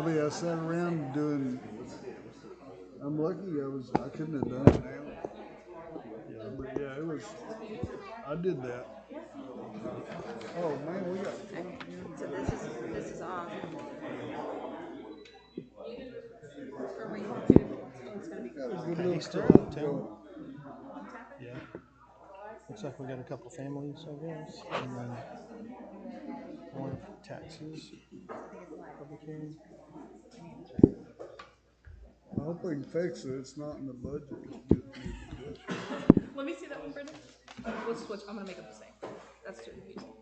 Bobby, I sat around doing. I'm lucky I couldn't have done it now. Yeah, but yeah, it was. I did that. Oh man, we got. Okay. So this is off. Are we? It's gonna be. Got a good Okay, little he's still crowd out of town. going. Yeah. Looks like we got a couple families, I guess. And then one for taxes. Public hearing. I hope we can fix it. It's not in the budget. Let me see that one, Brendan. Let's switch. I'm gonna make them the same. That's too confusing.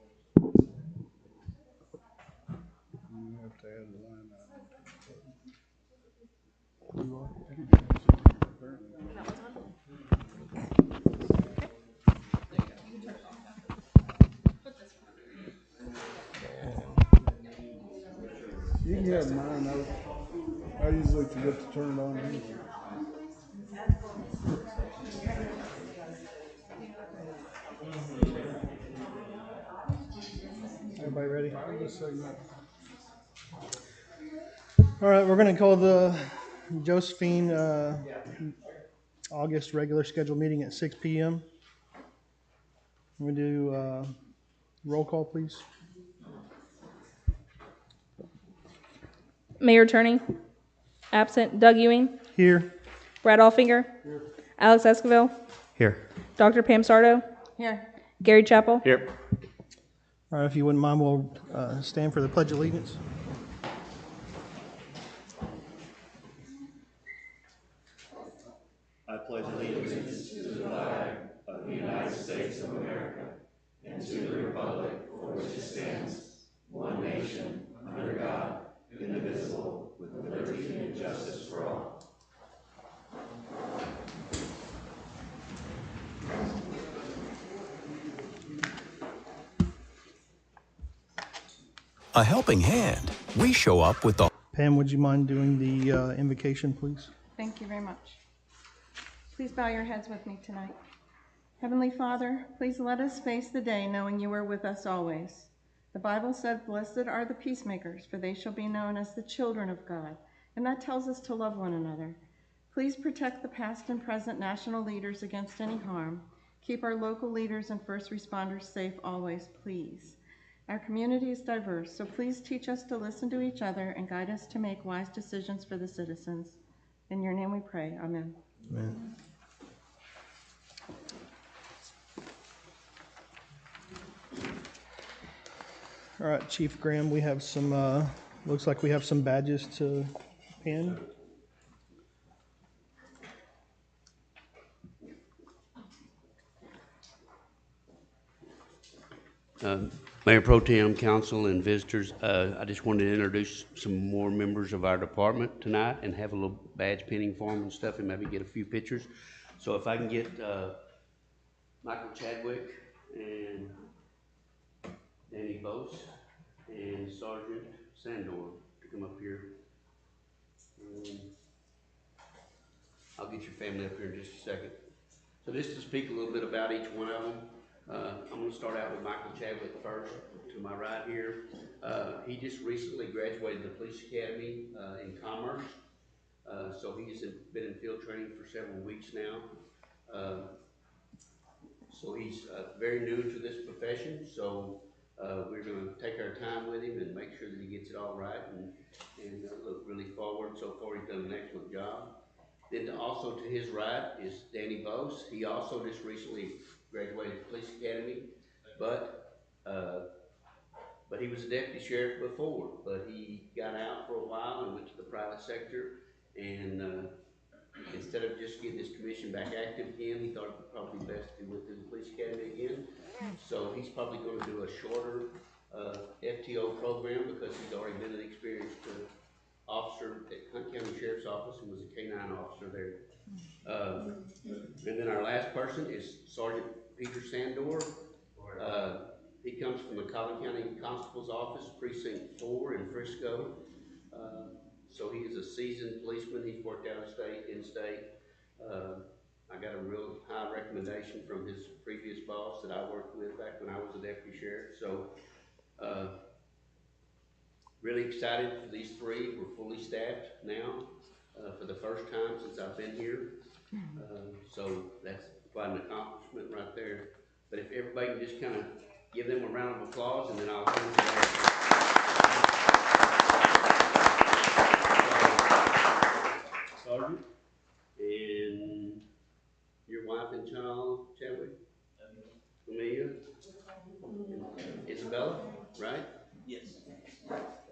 You have to add a line item. You are? And that one's on. You can have mine. I usually forget to turn it on. Everybody ready? I'm just saying that. All right, we're going to call the Josephine August regular scheduled meeting at 6 p.m. We're going to do roll call, please. Mayor Turney, absent. Doug Ewing, Here. Brad Alfinger, Alex Esquivel, Here. Dr. Pam Sardo, Here. Gary Chappell. Here. All right, if you wouldn't mind, we'll stand for the Pledge of Allegiance. I pledge allegiance to the flag of the United States of America and to the republic for which it stands, one nation, under God, indivisible, with liberty and justice for all. A helping hand. We show up with the... Pam, would you mind doing the invocation, please? Thank you very much. Please bow your heads with me tonight. Heavenly Father, please let us face the day knowing you are with us always. The Bible said, "Blessed are the peacemakers, for they shall be known as the children of God." And that tells us to love one another. Please protect the past and present national leaders against any harm. Keep our local leaders and first responders safe always, please. Our community is diverse, so please teach us to listen to each other and guide us to make wise decisions for the citizens. In your name we pray. Amen. Amen. All right, Chief Graham, we have some, looks like we have some badges to pin. Mayor Pro Tem, Council, and visitors, I just wanted to introduce some more members of our department tonight and have a little badge pinning form and stuff and maybe get a few pictures. So if I can get Michael Chadwick and Danny Bose and Sergeant Sandor to come up here. I'll get your family up here in just a second. So just to speak a little bit about each one of them, I'm going to start out with Michael Chadwick first, to my right here. He just recently graduated the police academy in Commerce, so he's been in field training for several weeks now. So he's very new to this profession, so we're going to take our time with him and make sure that he gets it all right and look really forward. So far, he's done an excellent job. Then also to his right is Danny Bose. He also just recently graduated the police academy, but he was a deputy sheriff before, but he got out for a while and went to the private sector, and instead of just getting his commission back active again, he thought it would probably be best if he went to the police academy again. So he's probably going to do a shorter FTO program because he's already been an experienced officer at Hunt County Sheriff's Office and was a K-9 officer there. And then our last person is Sergeant Peter Sandor. He comes from the Collin County Constable's Office, Precinct 4 in Frisco. So he is a seasoned policeman. He's worked out of state, in state. I got a real high recommendation from his previous boss that I worked with back when I was a deputy sheriff. So really excited for these three. We're fully staffed now, for the first time since I've been here. So that's quite an accomplishment right there. But if everybody can just kind of give them a round of applause, and then I'll turn it back. Sergeant, and your wife and child, Chadwick? Amelia? Isabella, right? Yes.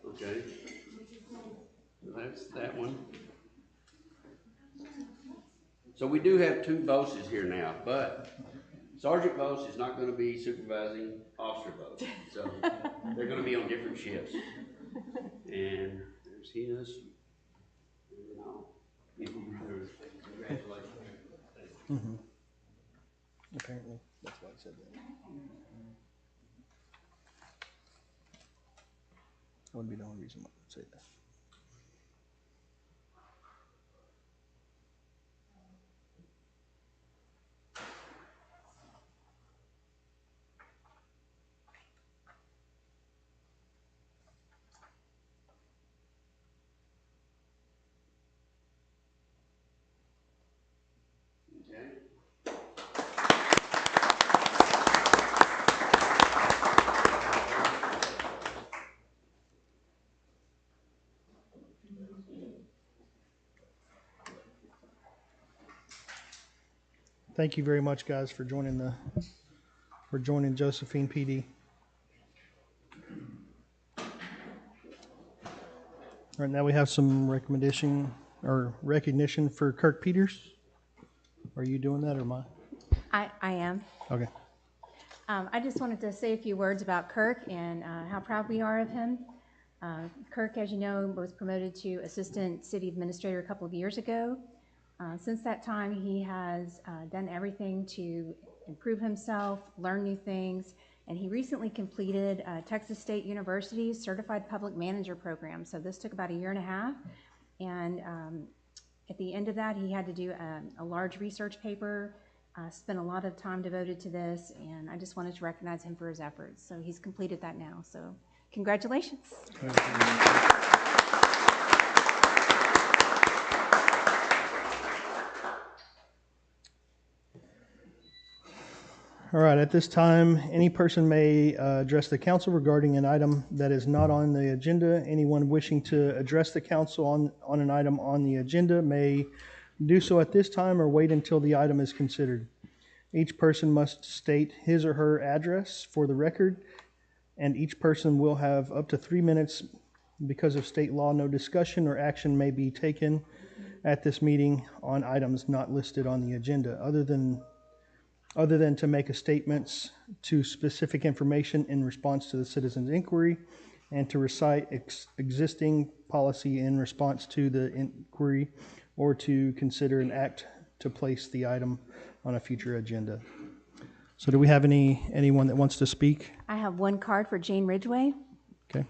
Okay. So that's that one. So we do have two bosses here now, but Sergeant Bose is not gonna be supervising Officer Bose, so they're gonna be on different shifts. And there's his, and then I'll give you yours. Congratulations. Apparently, that's why I said that. That would be the only reason why I would say that. Okay. Thank you very much, guys, for joining Josephine PD. All right, now we have some recognition for Kirk Peters. Are you doing that or am I? I am. Okay. I just wanted to say a few words about Kirk and how proud we are of him. Kirk, as you know, was promoted to Assistant City Administrator a couple of years ago. Since that time, he has done everything to improve himself, learn new things, and he recently completed Texas State University's Certified Public Manager program. So this took about a year and a half, and at the end of that, he had to do a large research paper, spent a lot of time devoted to this, and I just wanted to recognize him for his efforts. So he's completed that now, so congratulations. All right, at this time, any person may address the council regarding an item that is not on the agenda. Anyone wishing to address the council on an item on the agenda may do so at this time or wait until the item is considered. Each person must state his or her address for the record, and each person will have up to 3 minutes. Because of state law, no discussion or action may be taken at this meeting on items not listed on the agenda, other than to make a statements to specific information in response to the citizen's inquiry and to recite existing policy in response to the inquiry or to consider an act to place the item on a future agenda. So do we have anyone that wants to speak? I have one card for Jane Ridgway. Okay.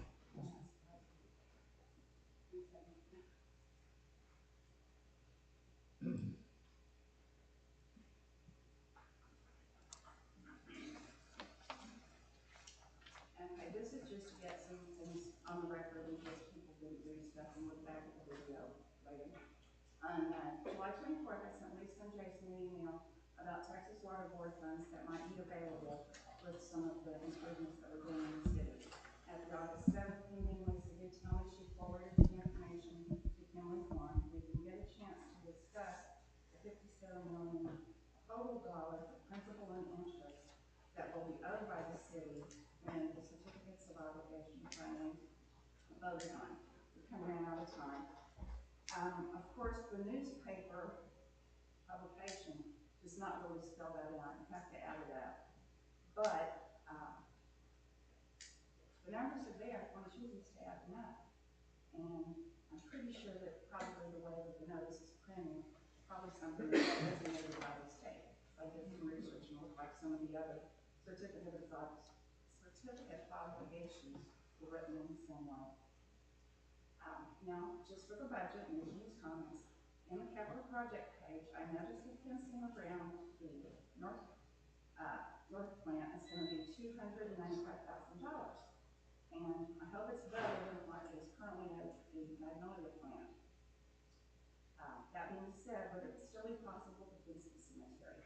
Okay, this is just to get some things on the record in case people didn't read stuff and look back at the video later. On July 24th, I sent Lisa and Jason an email about Texas Water Board funds that might be available with some of the improvements that we're doing in the city. At the August 7th meeting, Lisa did tell me she forwarded the information to Kimberly Farm. We didn't get a chance to discuss the $57 million total dollars of principal and interest that will be owed by the city when the certificates of obligation finally voted on. We kind of ran out of time. Of course, the newspaper publication does not really spell that out. You have to add it up. But the numbers are there. One chooses to add them up. And I'm pretty sure that probably the way that the notice is printed, probably something that's designated by the state. I did some research and looked like some of the other certificate of obligations were written in the same way. Now, just for the budget, and there's use comments, in the capital project page, I noticed the fencing around the north plant is going to be $295,000. And I hope it's better than what is currently at the Magnolia plant. That being said, would it still be possible to fix the cemetery?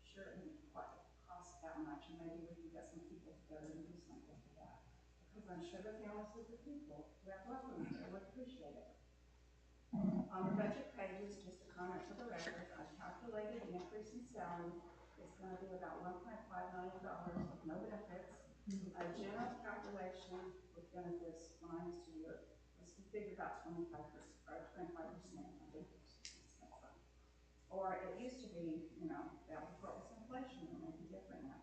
Sure, it wouldn't quite cost that much, and maybe we can get some people together and do something for that. Because I'm sure the families of the people who have loved ones there would appreciate it. On the budget pages, just a comment for the record, I calculated the increase in salary is going to be about $1.5 million with no benefits. A general calculation with benefits when I used to do it was to figure about 25%, or 25%, I think. Or it used to be, you know, that was what was inflation, it may be different now.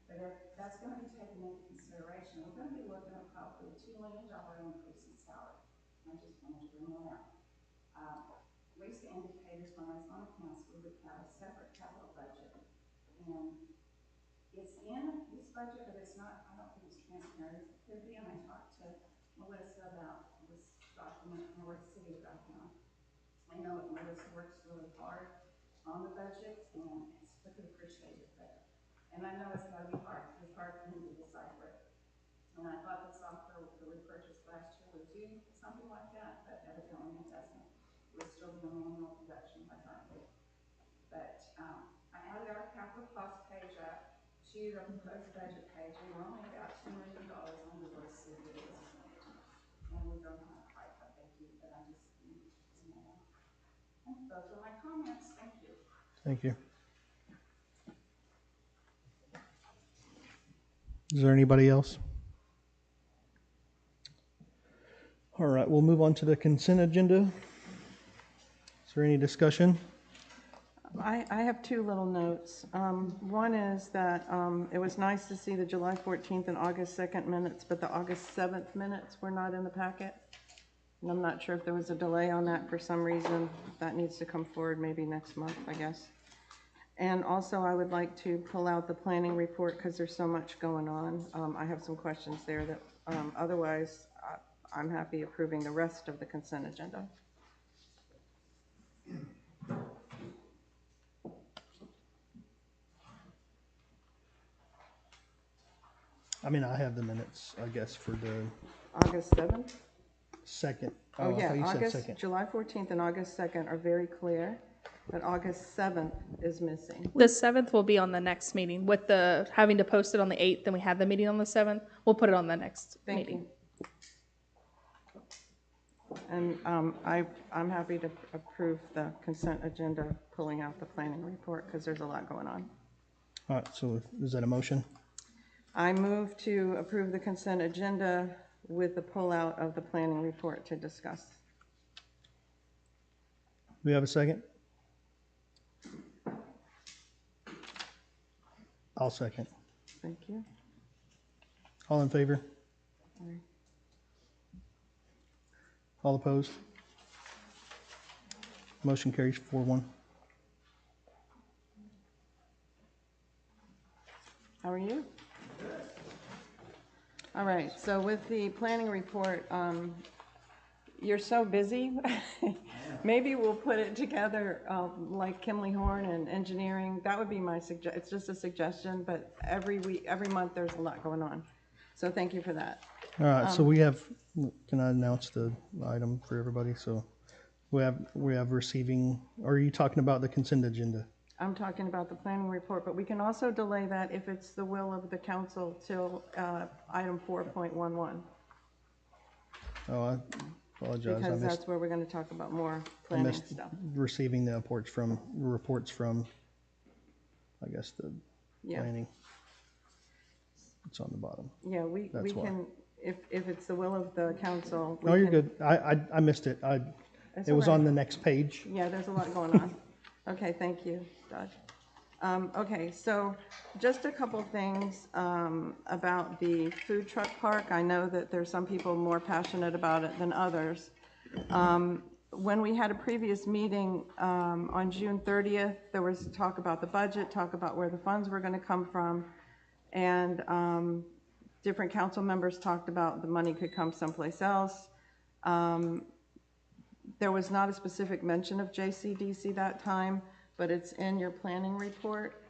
But if that's going to be taken into consideration, we're going to be looking at probably a $2 million increase in salary. I just wanted to bring that out. Lisa indicated when I was on the council, we would have a separate capital budget. And it's in this budget, but it's not, I don't think it's transparent. It could be, and I talked to Melissa about this document from North City about now. I know that Melissa works really hard on the budget, and it's really appreciated there. And I know it's got to be hard. It's hard for me to decipher it. And I thought the software that we purchased last year would do something like that, but evidently it doesn't. We're still doing manual production by currently. But I added our capital cost page up to the proposed budget page, and we're only about $2 million under those cities. And we don't have quite what they do, but I just, you know. And those are my comments. Thank you. Thank you. Is there anybody else? All right, we'll move on to the consent agenda. Is there any discussion? I have two little notes. One is that it was nice to see the July 14th and August 2nd minutes, but the August 7th minutes were not in the packet. And I'm not sure if there was a delay on that for some reason. That needs to come forward maybe next month, I guess. And also, I would like to pull out the planning report because there's so much going on. I have some questions there that otherwise, I'm happy approving the rest of the consent agenda. I mean, I have the minutes, I guess, for the August 7th? second. Oh, I yeah, thought you said August, second. July 14th and August 2nd are very clear, but August 7th is missing. The 7th will be on the next meeting. With the having to post it on the 8th, and we had the meeting on the 7th, we'll put it on the next Thank meeting. you. And I'm happy to approve the consent agenda, pulling out the planning report, because there's a lot going on. All right, so is that a motion? I move to approve the consent agenda with the pullout of the planning report to discuss. Do we have a second? I'll second. Thank you. All in favor? Aye. All opposed? Motion carries 4-1. How are you? All right, so with the planning report, you're so busy. Maybe we'll put it together like Kimley Horn and engineering. That would be my suggestion. It's just a suggestion, but every week, every month, there's a lot going on. So thank you for that. All right, so we have, can I announce the item for everybody? So we have receiving, or are you talking about the consent agenda? I'm talking about the planning report, but we can also delay that if it's the will of the council till item 4.11. Oh, I apologize. Because that's where we're going to talk about more I planning missed stuff. receiving the reports from, I guess, the Yeah, planning. It's on the bottom. yeah, we That's why. can, if it's the will of the council. we Oh, you're can- good. I missed it. It's It was all right. on the next page. Yeah, there's a lot going on. Okay, thank you, Dodge. Okay, so just a couple things about the food truck park. I know that there's some people more passionate about it than others. When we had a previous meeting on June 30th, there was talk about the budget, talk about where the funds were going to come from, and different council members talked about the money could come someplace else. There was not a specific mention of JCDC that time, but it's in your planning report.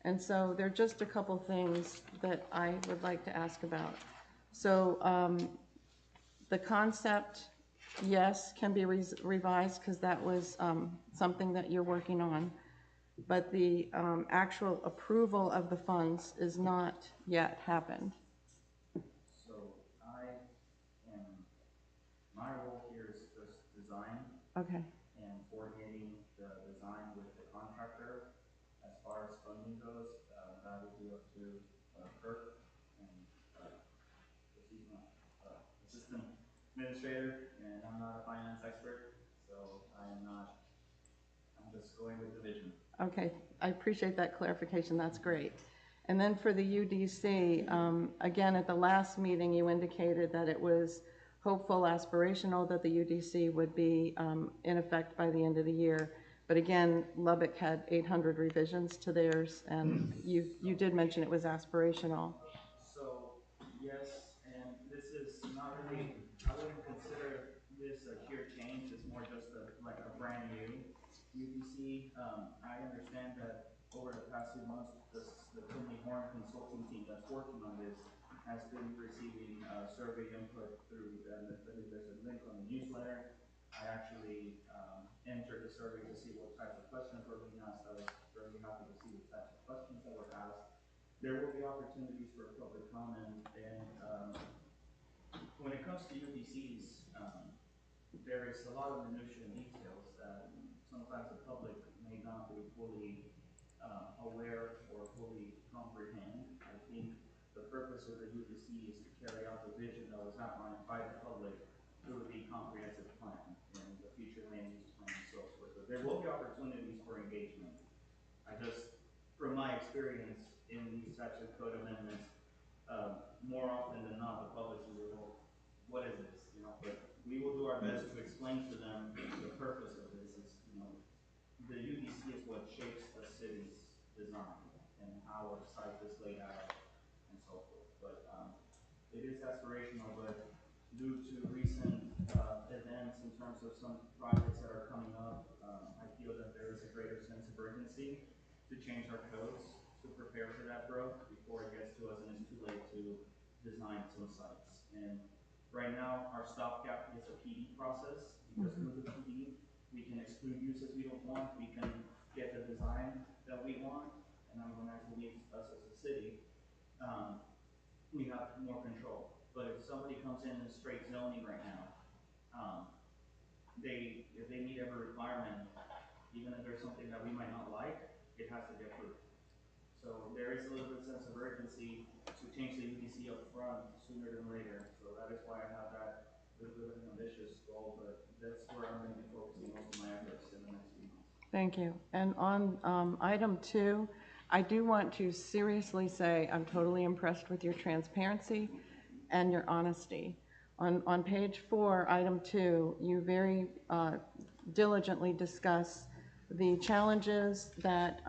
And so there are just a couple things that I would like to ask about. So the concept, yes, can be revised because that was something that you're working on. But the actual approval of the funds is not yet happened. So my role here is just design Okay, and coordinating the design with the contractor. As far as funding goes, that will be up to Kirk and he's my assistant administrator, and I'm not a finance expert, so I'm just going with the vision. okay, I appreciate that clarification, that's great. And then for the UDC, again, at the last meeting, you indicated that it was hopeful, aspirational that the UDC would be in effect by the end of the year. But again, Lubbock had 800 revisions to theirs, and you did mention it was aspirational. So, yes, and this is not really, I wouldn't consider this a sheer change, it's more just like a brand new UDC. I understand that over the past few months, the Finley Horn consulting team that's working on this has been receiving survey input through, there's a link on the newsletter. I actually entered the survey to see what types of questions were being asked. I was very happy to see the types of questions that were asked. There will be opportunities for public comment, and when it comes to UDCs, there is a lot of minutiae and details that sometimes the public may not be fully aware or fully comprehend. I think the purpose of the UDC is to carry out the vision that was outlined by the public through the comprehensive plan and the future land use plan and so forth. But there will be opportunities for engagement. I just, from my experience in these types of code amendments, more often than not, the public will say, well, what is this? You know, but we will do our best to explain to them the purpose of this. Is, you know, the UDC is what shapes the city's design and how our site is laid out and so forth. But it is aspirational, but due to recent events in terms of some projects that are coming up, I feel that there is a greater sense of urgency to change our codes to prepare for that growth before it gets to us and it's too late to design some sites. And right now, our stopgap is a PD process, because through the PD, we can exclude uses we don't want, we can get the design that we want, and when that leaves us as a city, we have more control. But if somebody comes in straight zoning right now, if they meet every requirement, even if there's something that we might not like, it has to get approved. So there is a little bit of sense of urgency to change the UDC up front sooner than later. So that is why I have that little bit of an ambitious goal, but that's where I'm going to be focusing most of my efforts in the next few months. Thank you. And on item 2, I do want to seriously say I'm totally impressed with your transparency and your honesty. On page 4, item 2, you very diligently discuss the challenges that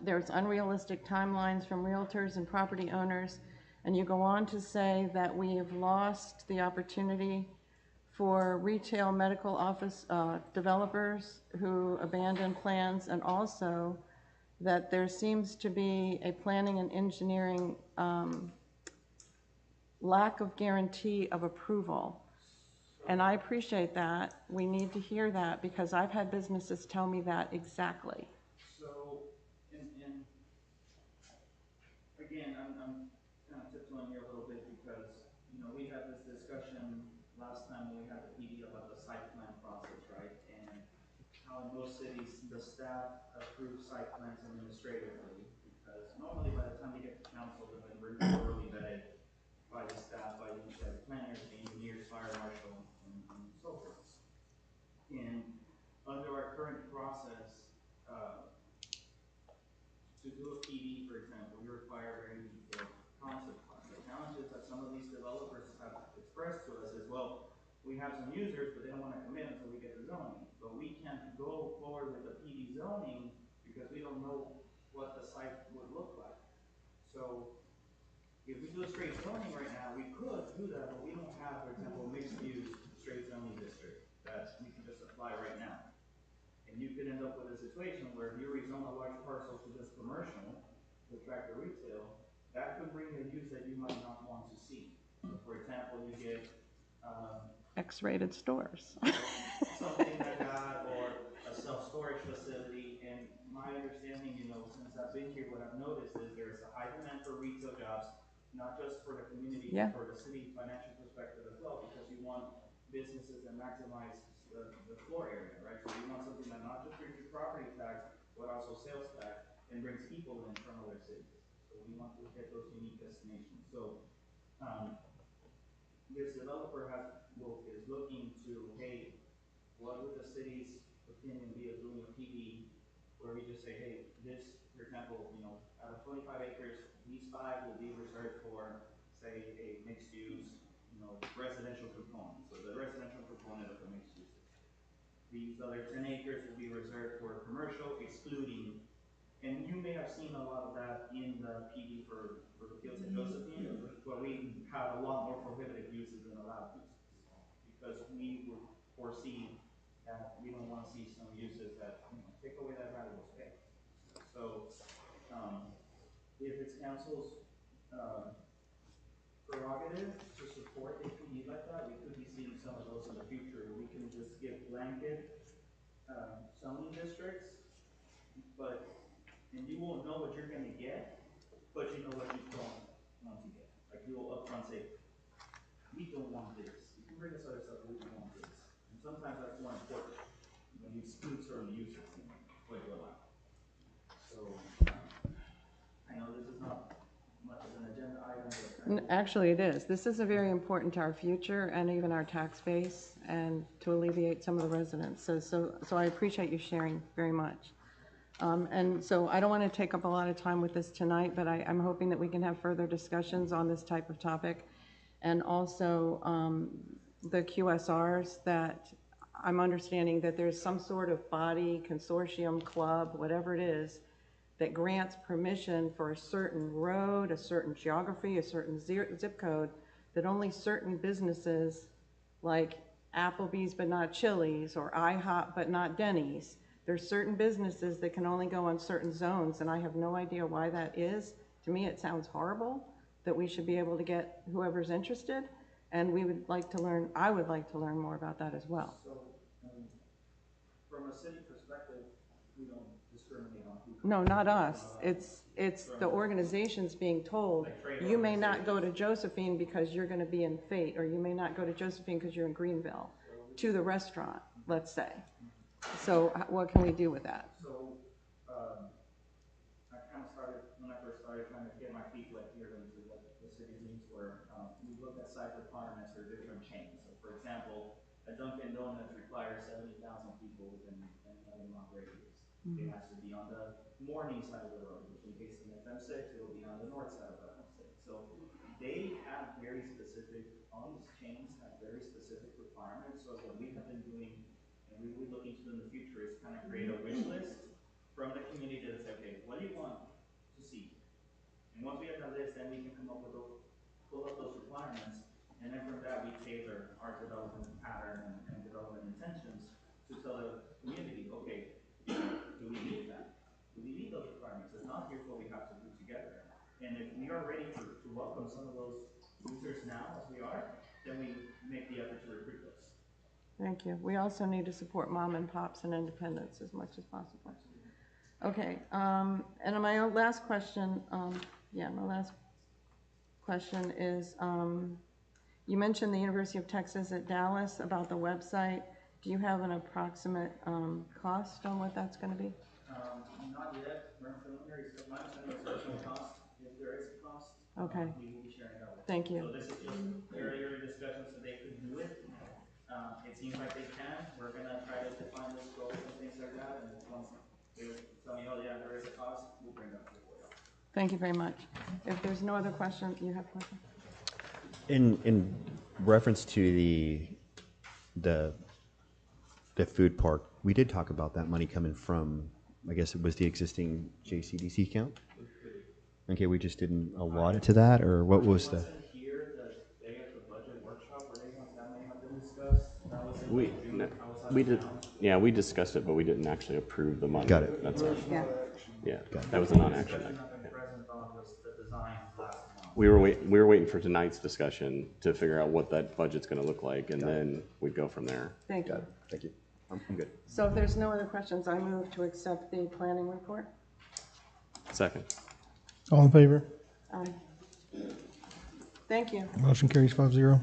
there's unrealistic timelines from realtors and property owners, and you go on to say that we have lost the opportunity for retail medical office developers who abandon plans, and also that there seems to be a planning and engineering lack of guarantee of approval. And I appreciate that. We need to hear that because I've had businesses tell me that exactly. So, and again, I'm kind of tiptoeing here a little bit because, you know, we had this discussion last time when we had the PD about the site plan process, right? And how in most cities, the staff approves site plans administratively, because normally by the time we get to council, they've been thoroughly vetted by the staff, by the planners, the engineers, fire marshal, and so forth. And under our current process, to do a PD, for example, we require very detailed concept plans. The challenge is that some of these developers have expressed to us as well, we have some users, but they don't want to commit until we get the zoning. But we can't go forward with the PD zoning because we don't know what the site would look like. So if we do a straight zoning right now, we could do that, but we don't have, for example, a mixed-use straight zoning district that we can just apply right now. And you could end up with a situation where if you rezone a large parcel to just commercial, to attract the retail, that could bring a use that you might not want to see. So for example, you get, X-rated stores. something like that, or a self-storage facility. And my understanding, since I've been here, what I've noticed is there's a high demand for retail jobs, not just for the community, Yeah. but for the city financial perspective as well, because you want businesses that maximize the floor area, right? So you want something that not just brings you property tax, but also sales tax, and brings people in from other cities. So we want to get those unique destinations. So, this developer is looking to, hey, what would the city's opinion be of doing a PD where we just say, hey, this, for example, out of 25 acres, these 5 will be reserved for, say, a mixed use, residential component. So the residential component of the mixed use. These other 10 acres will be reserved for commercial, excluding, and you may have seen a lot of that in the PD for the Fields at Josephine, where we have a lot more prohibited uses than allowed uses. Because we would foresee that we don't want to see some uses that take away that valuable space. So, if it's council's prerogative to support a PD like that, we could be seeing some of those in the future. We can just give blanket zoning districts, and you won't know what you're going to get, but you know what you don't want to get. Like you will upfront say, we don't want this. You can bring us other stuff, but we don't want this. And sometimes that's more important when you exclude certain uses and what you allow. So, I know this is not much of an agenda item, but Actually, it is. This is very important to our future and even our tax base and to alleviate some of the residents. So I appreciate you sharing very much. And so I don't want to take up a lot of time with this tonight, but I'm hoping that we can have further discussions on this type of topic. And also the QSRs, that I'm understanding that there's some sort of body, consortium, club, whatever it is, that grants permission for a certain road, a certain geography, a certain zip code, that only certain businesses like Applebee's but not Chili's, or IHOP but not Denny's, there's certain businesses that can only go on certain zones, and I have no idea why that is. To me, it sounds horrible that we should be able to get whoever's interested, and we would like to learn, I would like to learn more about that as well. so from a city perspective, we don't discriminate on who. No, not us. It's the organizations being told, you may not go to Josephine because you're gonna be in Fate, or you may not go to Josephine because you're in Greenville, to the restaurant, let's say. So what can we do with that? So, I kind of started, when I first started, trying to get my feet wet here into what the city's needs were. We looked at site requirements for different chains. So for example, a Dunkin' Donuts requires 70,000 people within a 90-mile radius. It has to be on the morning side of the road, which in case of an FM6, it will be on the north side of FM6. So they have very specific, all these chains have very specific requirements. So what we have been doing, and we will be looking to in the future, is kind of create a wish list from the community to say, okay, what do you want to see? And once we have that list, then we can come up with those, pull up those requirements, and then from that we tailor our development pattern and development intentions to tell the community, okay, do we need that? Do we need those requirements? If not, here's what we have to do together. And if we are ready to welcome some of those users now, as we are, then we make the effort to recruit those. Thank you. We also need to support mom and pops and independents as much as possible. Okay, and my last question, is, you mentioned the University of Texas at Dallas about the website. Do you have an approximate cost on what that's going to be? Not yet. We're in preliminary, so my understanding is there's no cost. If there is a cost, Okay. We will be sharing that with you. Thank you. So this is just earlier discussion, so they could do it. It seems like they can. We're gonna try to define the scope and things like that, and once they tell me, oh yeah, there is a cost, we'll bring that to you. Thank you very much. If there's no other questions, you have questions? In reference to the food park, we did talk about that money coming from, I guess it was the existing JCDC account? Okay, we just didn't allot it to that, or what was the? Here, the day of the budget workshop, where that may have been discussed. That was We discussed it, but we didn't actually approve the money. Got it. That's all. Yeah. Yeah, that was a non-action item. Present on was the design last month. We were waiting for tonight's discussion to figure out what that budget's gonna look like, and then we'd go from there. Thank you. Thank you. I'm good. So if there's no other questions, I move to accept the planning report. Second. All in favor? Aye. Thank you. Motion carries 5-0.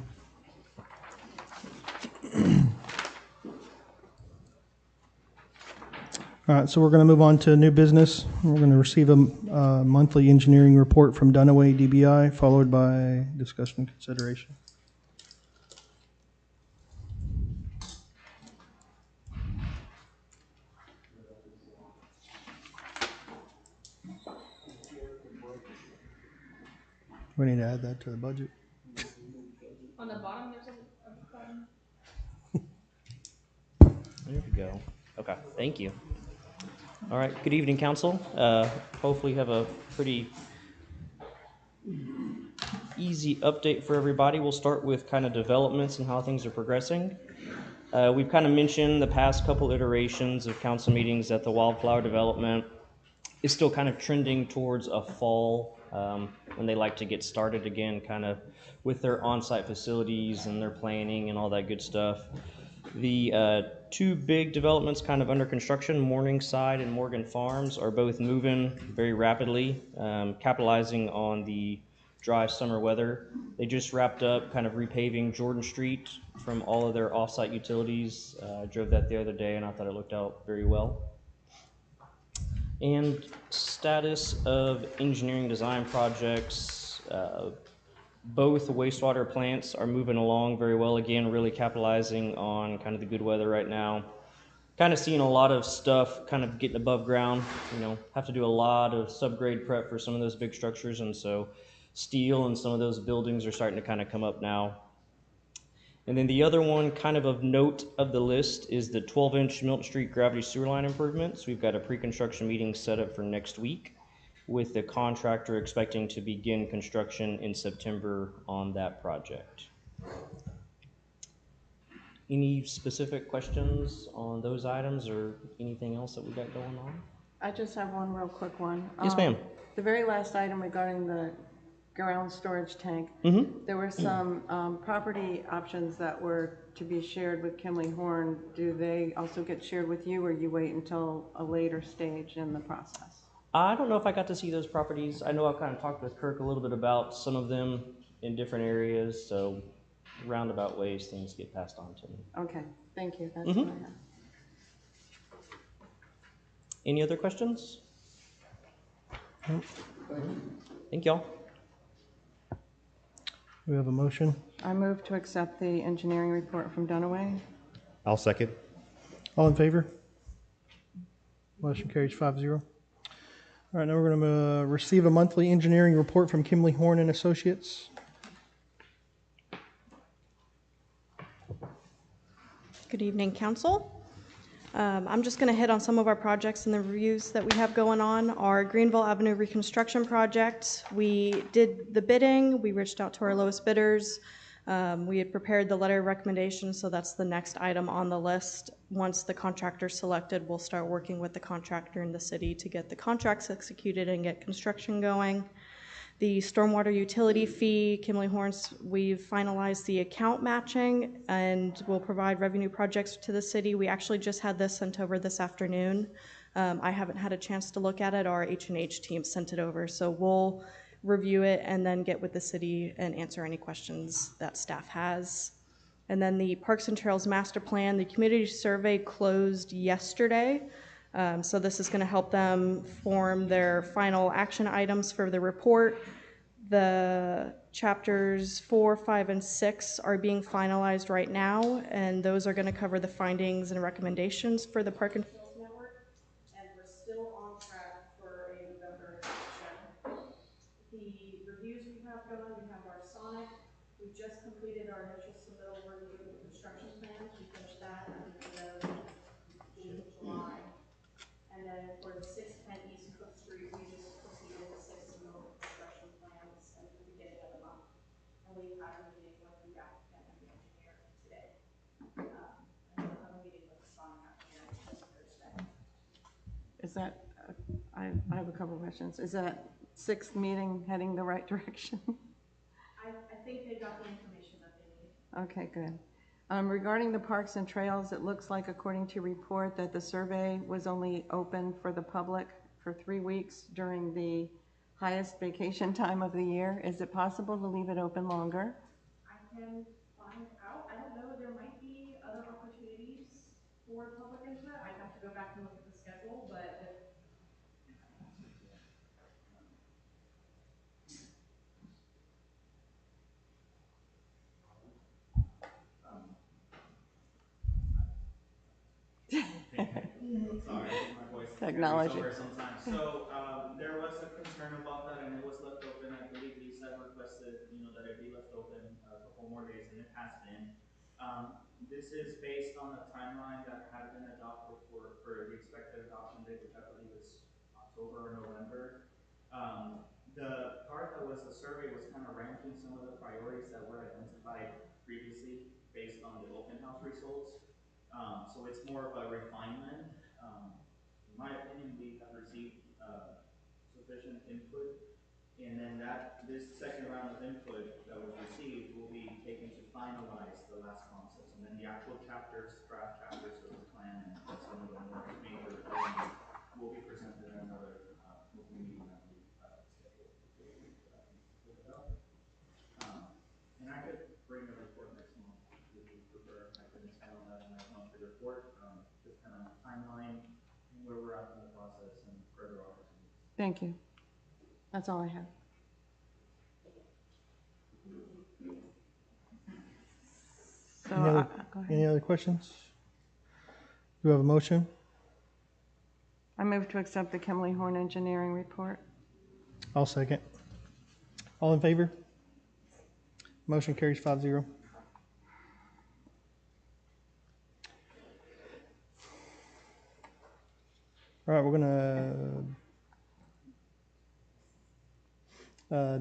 All right, so we're going to move on to new business. We're going to receive a monthly engineering report from Dunaway DBI, followed by discussion and consideration. We need to add that to the budget. On the bottom, there's a button. There we go. Okay, thank you. All right, good evening, council. Hopefully you have a pretty easy update for everybody. We'll start with kind of developments and how things are progressing. We've kind of mentioned the past couple iterations of council meetings that the wildflower development is still kind of trending towards a fall when they like to get started again, kind of with their on-site facilities and their planning and all that good stuff. The two big developments kind of under construction, Morningside and Morgan Farms, are both moving very rapidly, capitalizing on the dry summer weather. They just wrapped up kind of repaving Jordan Street from all of their off-site utilities. I drove that the other day and I thought it looked out very well. And status of engineering design projects. Both wastewater plants are moving along very well. Again, really capitalizing on kind of the good weather right now. Kind of seeing a lot of stuff kind of getting above ground. You know, have to do a lot of subgrade prep for some of those big structures, and so steel and some of those buildings are starting to kind of come up now. And then the other one kind of note of the list is the 12-inch Milton Street gravity sewer line improvements. We've got a pre-construction meeting set up for next week, with the contractor expecting to begin construction in September on that project. Any specific questions on those items or anything else that we got going on? I just have one real quick one. Yes, ma'am. The very last item regarding the ground storage tank, there were some property options that were to be shared with Kimley Horn. Do they also get shared with you, or you wait until a later stage in the process? I don't know if I got to see those properties. I know I've kind of talked with Kirk a little bit about some of them in different areas, so roundabout ways things get passed on to me. Okay, thank you. That's what I have. Any other questions? Thank y'all. We have a motion. I move to accept the engineering report from Dunaway. I'll second. All in favor? Motion carries 5-0. All right, now we're going to receive a monthly engineering report from Kimley Horn and Associates. Good evening, council. I'm just going to hit on some of our projects and the reviews that we have going on. Our Greenville Avenue reconstruction project, we did the bidding. We reached out to our lowest bidders. We had prepared the letter of recommendation, so that's the next item on the list. Once the contractor's selected, we'll start working with the contractor in the city to get the contracts executed and get construction going. The stormwater utility fee, Kimley Horns, we've finalized the account matching and will provide revenue projects to the city. We actually just had this sent over this afternoon. I haven't had a chance to look at it. Our H&H team sent it over, so we'll review it and then get with the city and answer any questions that staff has. And then the Parks and Trails Master Plan, the community survey closed yesterday. So this is going to help them form their final action items for the report. The chapters 4, 5, and 6 are being finalized right now, and those are going to cover the findings and recommendations for the Park and Trails Network. And we're still on track for a November election. The reviews we have going, we have our Sonic. We just completed our initial submittal review of the construction plans. We finished that at the end of June, July. And then for the 610 East Cook Street, we just completed the 6 submittal construction plans at the beginning of the month. And we had a meeting with the applicant and the engineer today. And we'll have a meeting with the Sonic engineer this Thursday. Is that, I have a couple of questions. Is that sixth meeting heading the right direction? I think they got the information that they need. Okay, good. Regarding the parks and trails, it looks like according to report that the survey was only open for the public for 3 weeks during the highest vacation time of the year. Is it possible to leave it open longer? I can find out. I don't know. There might be other opportunities for public input. I'd have to go back and look at the schedule, but if Sorry, my voice Technology. carries over sometimes. So, there was a concern about that and it was left open. I believe Lisa requested, that it be left open a couple more days and it has been. This is based on the timeline that had been adopted for the expected adoption date, which I believe is October or November. The part that was the survey was kind of ranking some of the priorities that were identified previously based on the open house results. So it's more of a refinement. In my opinion, we have received sufficient input, and then this second round of input that was received will be taken to finalize the last concepts, and then the actual draft chapters of the plan, and some of the more major elements will be presented in another open meeting that we scheduled. And I could bring a report next month if you prefer. I can expand on that in my monthly report, just kind of timeline and where we're at in the process and further opportunities. Thank you. That's all I have. So, Any other, go ahead. any other questions? Do we have a motion? I move to accept the Kimley Horn Engineering report. I'll second. All in favor? Motion carries 5-0. All right, we're gonna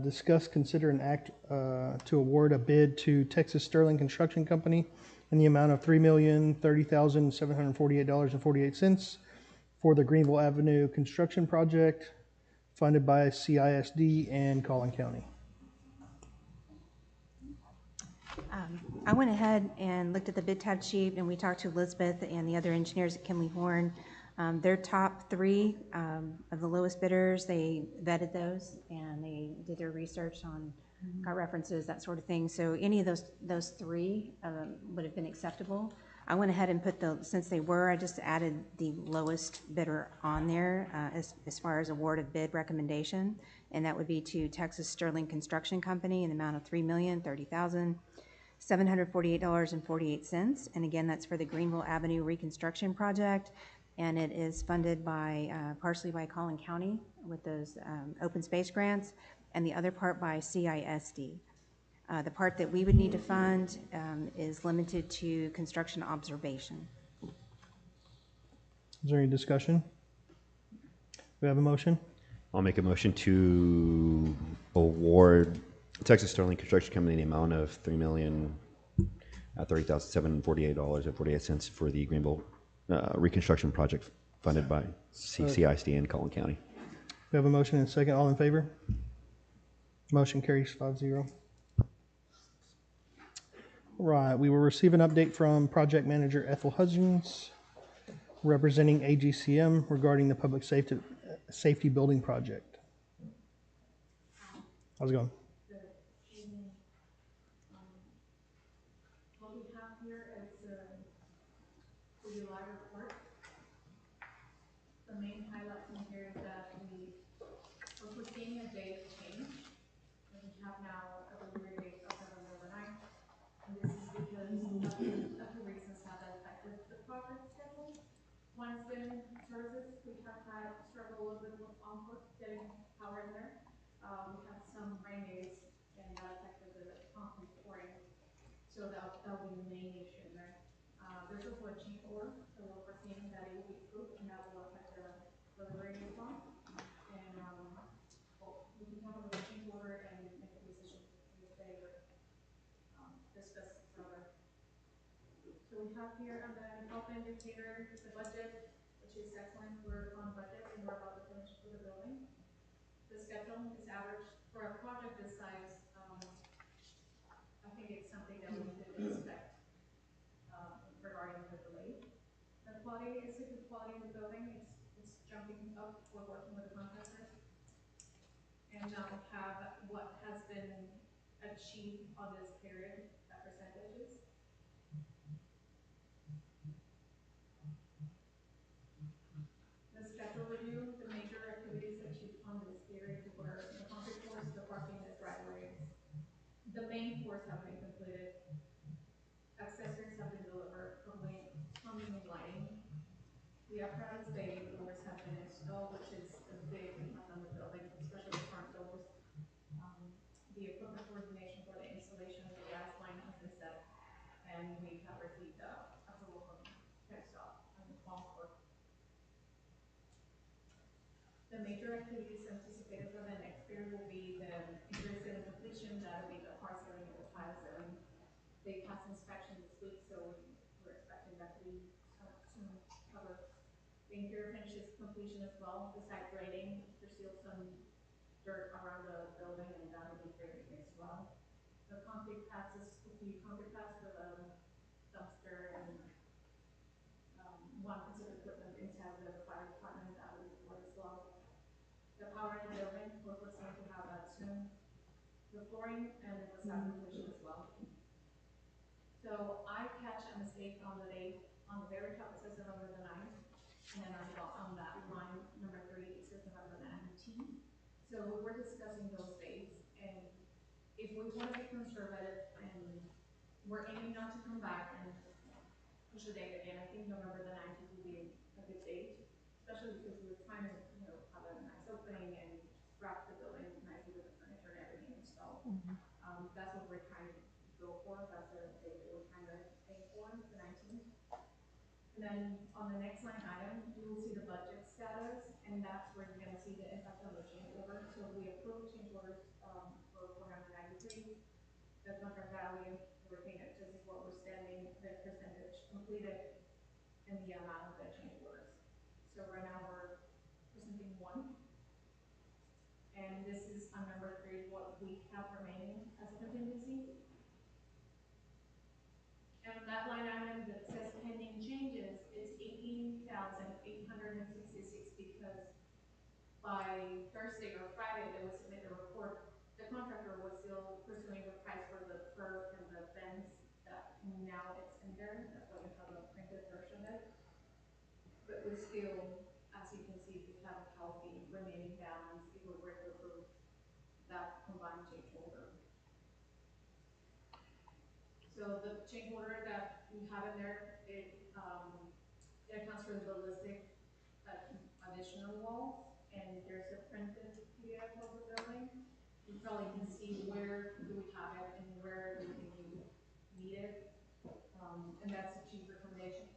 discuss, consider, and act to award a bid to Texas Sterling Construction Company in the amount of $3,030,748.48 for the Greenville Avenue construction project funded by CISD and Collin County. I went ahead and looked at the bid tab sheet, and we talked to Elizabeth and the other engineers at Kimley Horn. Their top three of the lowest bidders, they vetted those, and they did their research on, got references, that sort of thing. So any of those three would have been acceptable. I went ahead and put since they were, I just added the lowest bidder on there as far as award of bid recommendation, and that would be to Texas Sterling Construction Company in the amount of $3,030,748.48. And again, that's for the Greenville Avenue reconstruction project, and it is funded by partially by Collin County with those open space grants, and the other part by CISD. The part that we would need to fund is limited to construction observation. Is there any discussion? We have a motion? I'll make a motion to award Texas Sterling Construction Company the amount of $3,030,748.48 for the Greenville reconstruction project funded by CISD and Collin County. We have a motion and a second. All in favor? Motion carries 5-0. Right, we will receive an update from Project Manager Ethel Hudgens, representing AGCM regarding the Public Safety Building Project. How's it going? What we have here is the July report. The main highlights in here is that we're foreseeing a date change. We have now a delivery date of November 9th. And this is because of the reasons that affected the project schedule. One's been services. We have had struggle a little bit with on-foot getting power in there. We had some rain days and that affected the concrete pouring. So that'll be the main issue there. There's also a change order, so we're foreseeing that it will be approved, and that will affect the delivery as well. And we can talk about the change order and make a decision today or discuss it further. So we have here on the health indicator the budget, which is excellent. We're on budget and we're about to finish for the building. the schedule is average. For a project this size, I think it's something that we could expect regarding the delay. The quality is a good quality of the building. It's jumping up. We're working with the contractors. And have what has been achieved on this period, that percentages. The schedule review, the major activities achieved on this period were the concrete course, the parking, the driveways. The main course have been completed. Accessories have been delivered, plumbing and lighting. The apparatus bay doors have been installed, which is a big impact on the building, especially the front doors. The equipment coordination for the installation of the gas line has been set, and we have received approval from PennStop on the fall work. The major activities anticipated for the next period will be the interior ceiling completion. That will be the hard ceiling and the tile ceiling. They passed inspection this week, so we're expecting that to be soon covered. The interior finishes completion as well. The site grading, there's still some dirt around the building, and that will be graded as well. The concrete pads is a few concrete pads for the dumpster and one piece of equipment inside the fire department that will be for as well. The power in the building, we're foreseeing to have that soon. The flooring and the facade completion as well. So I catch a mistake on the date. On the very top it says November the 9th, and then on that line number 3 it says November the 19th. So we're discussing those dates, and if we want to be conservative and we're aiming not to come back and push the date again, I think November the 19th would be a good date, especially because we're trying to, have a nice opening and wrap the building nicely with the furniture and everything installed. That's what we're trying to go for. That's the date that we're trying to aim for, the 19th. And then on the next line item, you will see the budget status, and that's where you're going to see the impact on the change order. So we approved change orders for 493. The contract value, everything that just is what we're standing, the percentage completed, and the amount of the change orders. So right now we're presenting 1. And this is on number 3, what we have remaining as a contingency. And that line item that says pending changes is 18,866 because by Thursday or Friday they would submit a report. The contractor was still pursuing the price for the curb and the fence that now it's in there. That's why we have a printed version of it. But we still, as you can see, we have a healthy remaining balance if we were to approve that combined change order. So the change order that we have in there, it accounts for the ballistic additional walls, and there's a printed PDF of the building. You probably can see where do we have it and where do we need it, and that's a chief recommendation.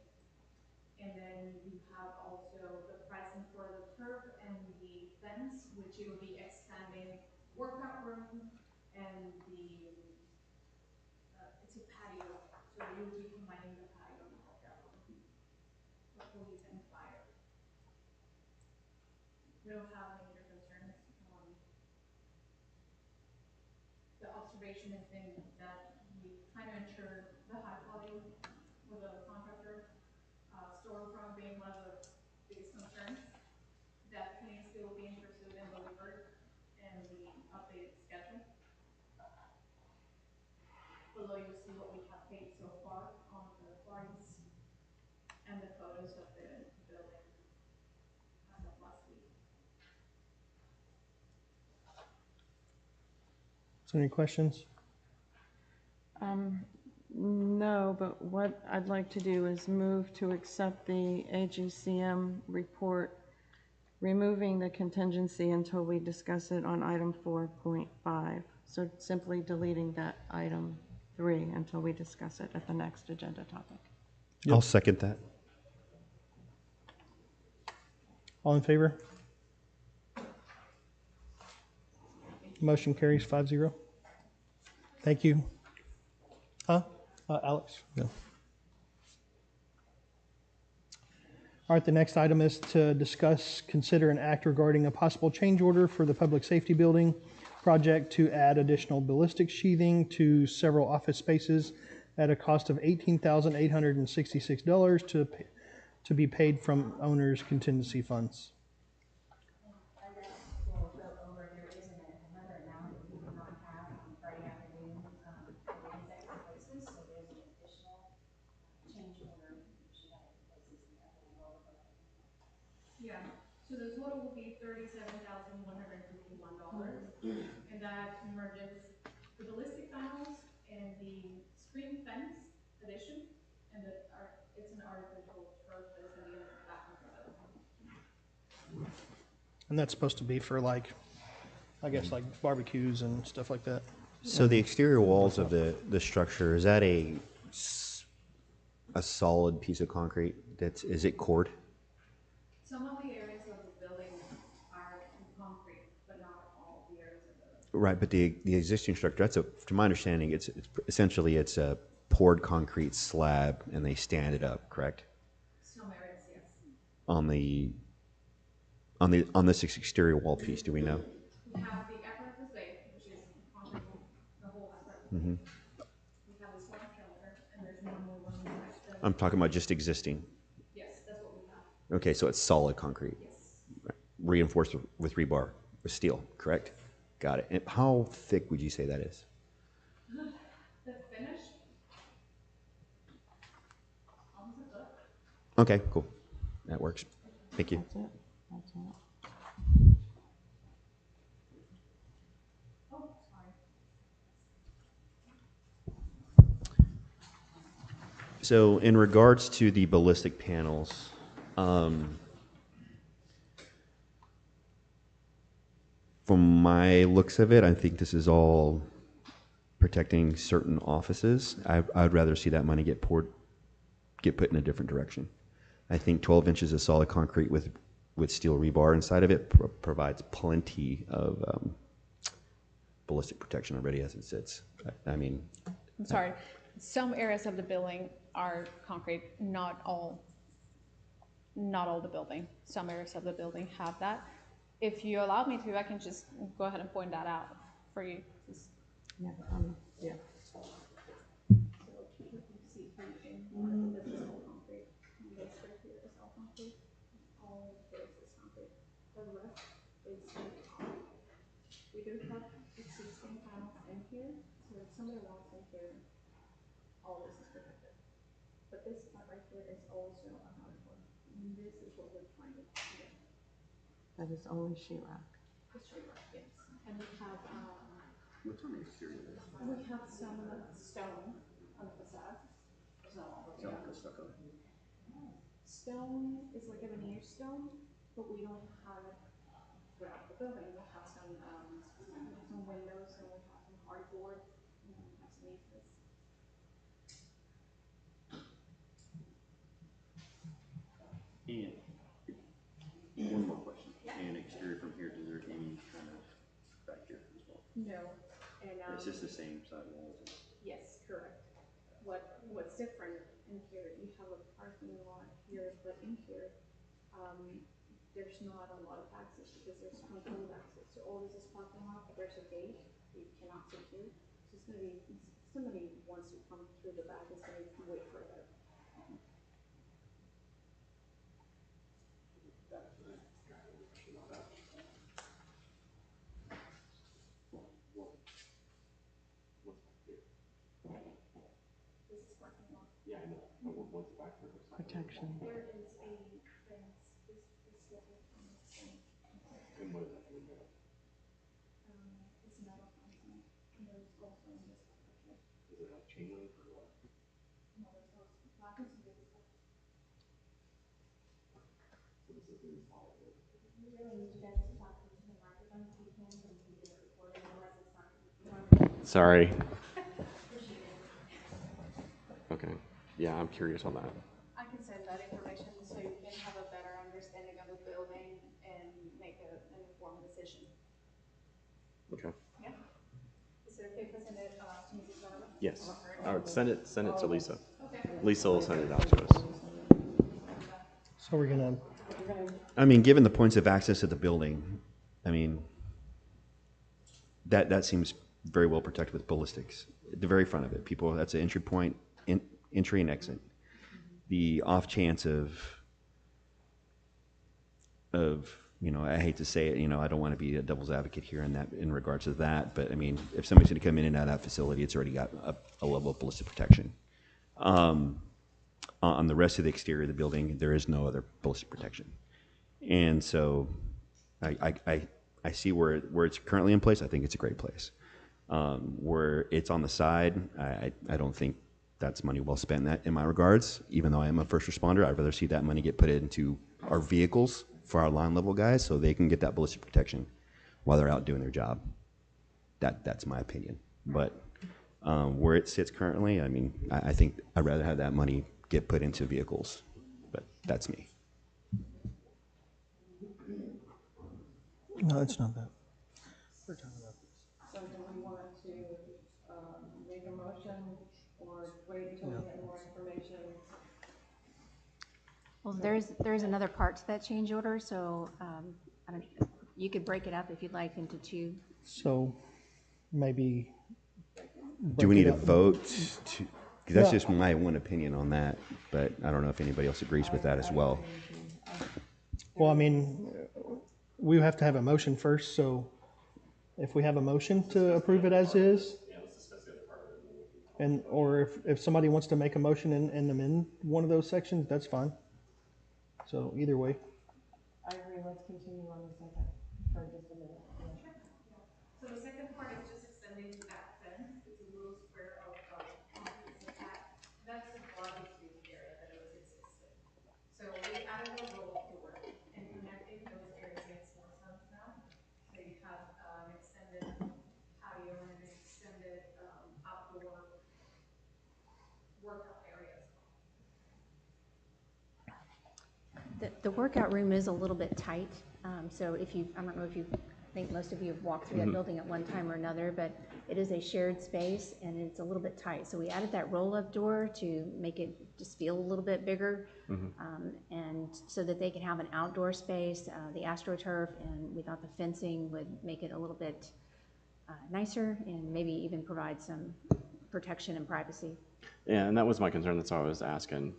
And then you have also the pricing for the curb and the fence, which it will be expanding workout room and the it's a patio, so you will be combining the patio and the workout room for police and fire. We don't have major concerns. The observation has been that we try to ensure the high quality with a contractor. Storefront being one of the biggest concerns. That can still be pursued and delivered in the updated schedule. Below you'll see what we have paid so far on the drawings and the photos of the building as of last week. So any questions? No, but what I'd like to do is move to accept the AGCM report, removing the contingency until we discuss it on item 4.5. So simply deleting that item 3 until we discuss it at the next agenda topic. I'll second that. All in favor? Motion carries 5-0. Thank you. Alex? No. All right, the next item is to discuss, consider, and act regarding a possible change order for the public safety building project to add additional ballistic sheathing to several office spaces at a cost of $18,866 to be paid from owner's contingency funds. Yeah, so the total will be $37,151, and that merges the ballistic panels and the screen fence addition, and it's an artificial turf that is gonna be in the back of the building. And that's supposed to be for like, I guess like barbecues and stuff like that. So the exterior walls of the structure, is that a solid piece of concrete? Is it cord? Some of the areas of the building are concrete, but not all the areas of the building. Right, but the existing structure, to my understanding, it's essentially it's a poured concrete slab and they stand it up, correct? Some areas, yes. On this exterior wall piece, do we know? We have the apparatus bay, which is concrete, the whole apparatus. Mm-hmm. We have a small shelter, and there's one more one next to. I'm talking about just existing. Yes, that's what we have. Okay, so it's solid concrete. Yes. Reinforced with rebar, with steel, correct? Got it. And how thick would you say that is? The finish. Almost a foot. Okay, cool. That works. Thank you. That's it. That's it. Oh, sorry. So in regards to the ballistic panels, from my looks of it, I think this is all protecting certain offices. I'd rather see that money get put in a different direction. I think 12 inches of solid concrete with steel rebar inside of it provides plenty of ballistic protection already as it sits. I mean, I'm sorry, some areas of the building are concrete, not all the building. Some areas of the building have that. If you allow me to, I can just go ahead and point that out for you. Yeah. Yeah. See, this is all concrete. This right here is all concrete. All of this is concrete. The rest is we do have existing panels in here, so if somebody wants in here, all this is protected. But this part right here is also a hardwood. And this is what we're trying to get. That is only sheetrock. The sheetrock, yes. And we have, what's on the exterior? we have some stone on the facade. Stone is like a veneer stone, but we don't have it throughout the building. We have some windows, and we have some hardboard, and we have some easements. And one more question. Yeah. And exterior from here, is there any kind of back here as well? No. And it's just the same side walls. Yes, correct. What's different in here, you have a parking lot here, but in here, there's not a lot of access because there's controlled access. So all this is parking lot, but there's a gate you cannot secure. So it's gonna be, somebody wants to come through the back, it's gonna wait for that. Protection. There is a fence, this little thing. And what is that? It's metal fencing, and there's also in this part here. Is it like chain link or what? No, there's no, not this big stuff. So this is really solid. We really need you guys to talk to the microphone, so you can get it recorded, otherwise it's not. Sorry. Okay. Yeah, I'm curious on that. I can send that information so you can have a better understanding of the building and make an informed decision. Okay. Yeah? Is it okay if I send it to Mrs. Donovan? Yes. I would send it to Lisa. Okay. Lisa will send it out to us. So we're gonna, I mean, given the points of access to the building, I mean, that seems very well protected with ballistics. At the very front of it, people, that's an entry point, entry and exit. The off chance of, you know, I hate to say it, you know, I don't want to be a devil's advocate here in regards to that, but I mean, if somebody's going to come in and out of that facility, it's already got a level of ballistic protection. On the rest of the exterior of the building, there is no other ballistic protection. And so I see where it's currently in place. I think it's a great place. Where it's on the side, I don't think that's money well spent in my regards. Even though I am a first responder, I'd rather see that money get put into our vehicles for our line level guys so they can get that ballistic protection while they're out doing their job. That's my opinion. But where it sits currently, I mean, I think I'd rather have that money get put into vehicles. But that's me. no, it's not that. So do we want to make a motion or wait until we get more information? Well, there's another part to that change order, so I don't, you could break it up if you'd like into two. So maybe. Do we break need it a up. vote? Because that's No. just my one opinion on that, but I don't know if anybody else agrees with that as well. Well, I mean, we have to have a motion first, so if we have a motion to approve it as is, and, or if somebody wants to make a motion and amend one of those sections, that's fine. So either way. I agree, let's continue on the second for just a minute. So the second part is just extending that fence. It's a little square of concrete that that's the garbage use area that it was existing. So we added a roll door and connecting those areas makes more sense now. So you have an extended patio and an extended outdoor workout area as well. The workout room is a little bit tight, so if you, I don't know if you, I think most of you have walked through that building at one time or another, but it is a shared space and it's a little bit tight. So we added that roll-up door to make it just feel a little bit bigger, and so that they can have an outdoor space, the AstroTurf, and we thought the fencing would make it a little bit nicer and maybe even provide some protection and privacy. Yeah, and that was my concern. That's why I was asking.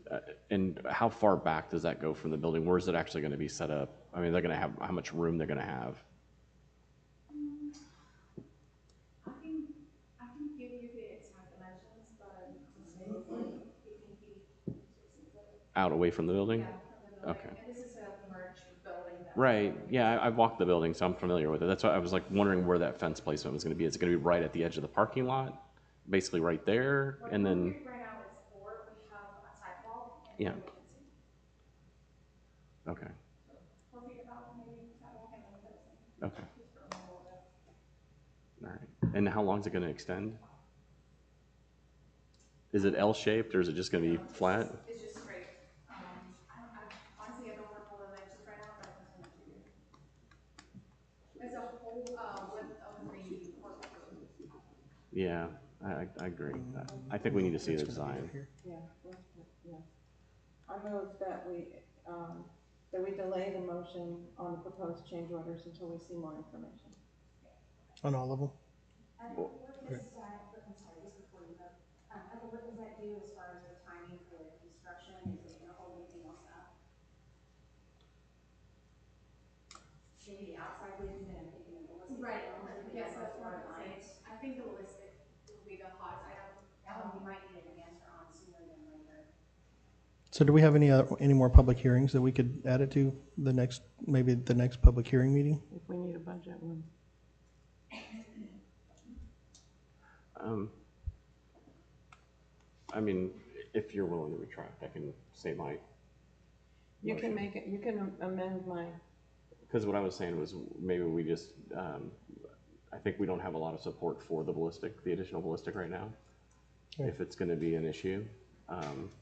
And how far back does that go from the building? Where is it actually going to be set up? I mean, they're going to have how much room they're going to have? I can give you the exact dimensions, but maybe like 18 feet. Out away from the building? Yeah, from the building. Okay. And this is a merged building. Right. Yeah, I've walked the building, so I'm familiar with it. That's why I was like wondering where that fence placement was going to be. Is it going to be right at the edge of the parking lot? Basically right there? And then. Right now it's 4, we have a sidewalk and Yeah. then we can see. Okay. 4 feet about maybe sidewalk and then fencing. Okay. Just for a little bit. All right. And how long is it going to extend? Is it L-shaped or is it just going to be flat? It's just straight. Honestly, I don't recall the dimensions right now, but I can send it to you. It's a whole width of the workout room. Yeah, I agree. I think we need to see the design. Yeah, yeah. I move that we delay the motion on the proposed change orders until we see more information. On all of them? What does that, I'm sorry, just before you go, what does that do as far as the timing for the construction? Is it going to hold anything else up? Maybe the outside is and thinking the ballistic. Right, yes, that's that's what I'm saying. I think the ballistic will be the hottest item. We might need an answer on sooner than later. So do we have any more public hearings that we could add it to the next, maybe the next public hearing meeting? If we need a budget one. I mean, if you're willing to retract, I can say my. You motion. can make it, you can amend my, Because what I was saying was maybe we just, I think we don't have a lot of support for the ballistic, the additional ballistic right now, if it's going to be an issue.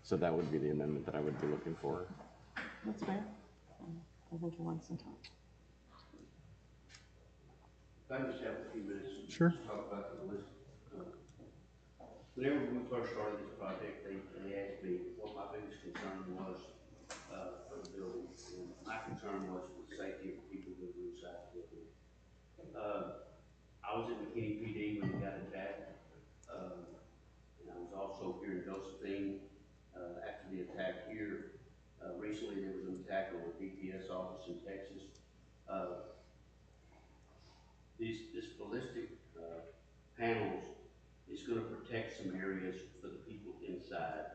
So that would be the amendment that I would be looking for. that's fair. I think he wants some time. If I just have a few minutes. Sure. To talk about the list. Whenever we first started this project, they asked me what my biggest concern was, for the building. And my concern was the safety of the people who were inside the building. I was at McKinney PD when it got attacked. And I was also here in Josephine, after the attack here. Recently there was an attack on a DPS office in Texas. This ballistic panels is going to protect some areas for the people inside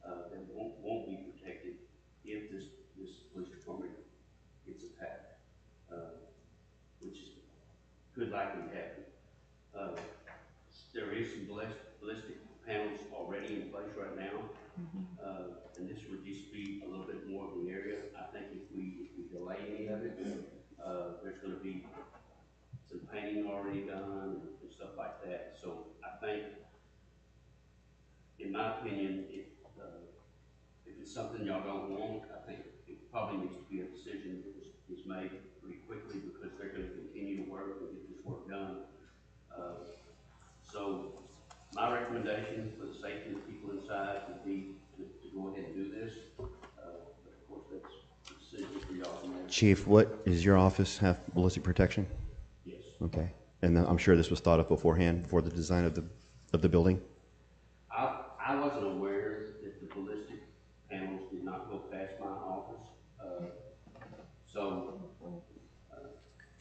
that won't be protected if this police department gets attacked, which could likely happen. There is some ballistic panels already in place right now, and this would just be a little bit more of the area. I think if we delay any of it, there's going to be some painting already done and stuff like that. So I think, in my opinion, if it's something y'all don't want, I think it probably needs to be a decision that is made pretty quickly, because they're going to continue to work and get this work done. So my recommendation for the safety of the people inside would be to go ahead and do this. But of course, that's a decision for y'all to make. Chief, what, does your office have ballistic protection? Yes. Okay. And I'm sure this was thought of beforehand before the design of the building? I wasn't aware that the ballistic panels did not go past my office.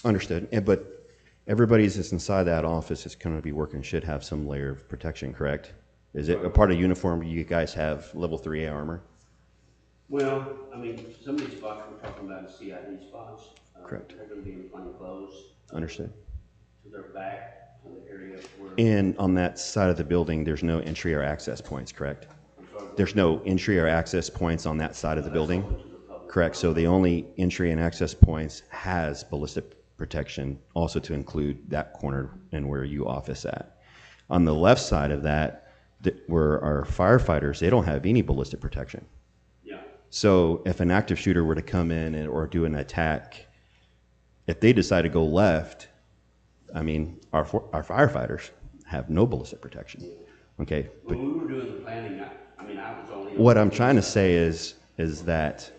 Understood. But everybody that's inside that office is going to be working should have some layer of protection, correct? Is it a part of uniform? You guys have level 3A armor? Well, I mean, some of these spots we're talking about are CID spots. Correct. They're going to be in plain clothes. Understood. To their back, to the area where. And on that side of the building, there's no entry or access points, correct? There's no entry or access points on that side of the building? Correct. So the only entry and access points has ballistic protection, also to include that corner and where you office at. On the left side of that, where our firefighters, they don't have any ballistic protection. Yeah. So if an active shooter were to come in or do an attack, if they decide to go left, I mean, our firefighters have no ballistic protection. Okay. But when we were doing the planning, I mean, I was only. What I'm trying to say is that,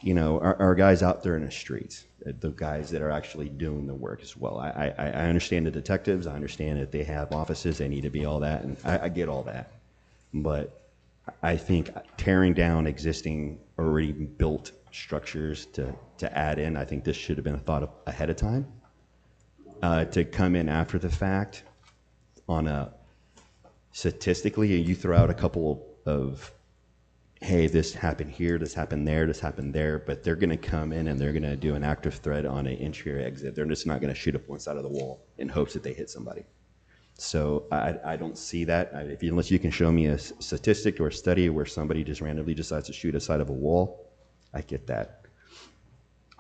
you know, our guys out there in the streets, the guys that are actually doing the work as well. I understand the detectives. I understand that they have offices. They need to be all that, and I get all that. But I think tearing down existing already built structures to add in, I think this should have been thought of ahead of time. To come in after the fact on a statistically, you throw out a couple of, hey, this happened here, this happened there, but they're going to come in and they're going to do an active threat on an entry or exit. They're just not going to shoot up one side of the wall in hopes that they hit somebody. So I don't see that. Unless you can show me a statistic or a study where somebody just randomly decides to shoot a side of a wall, I get that.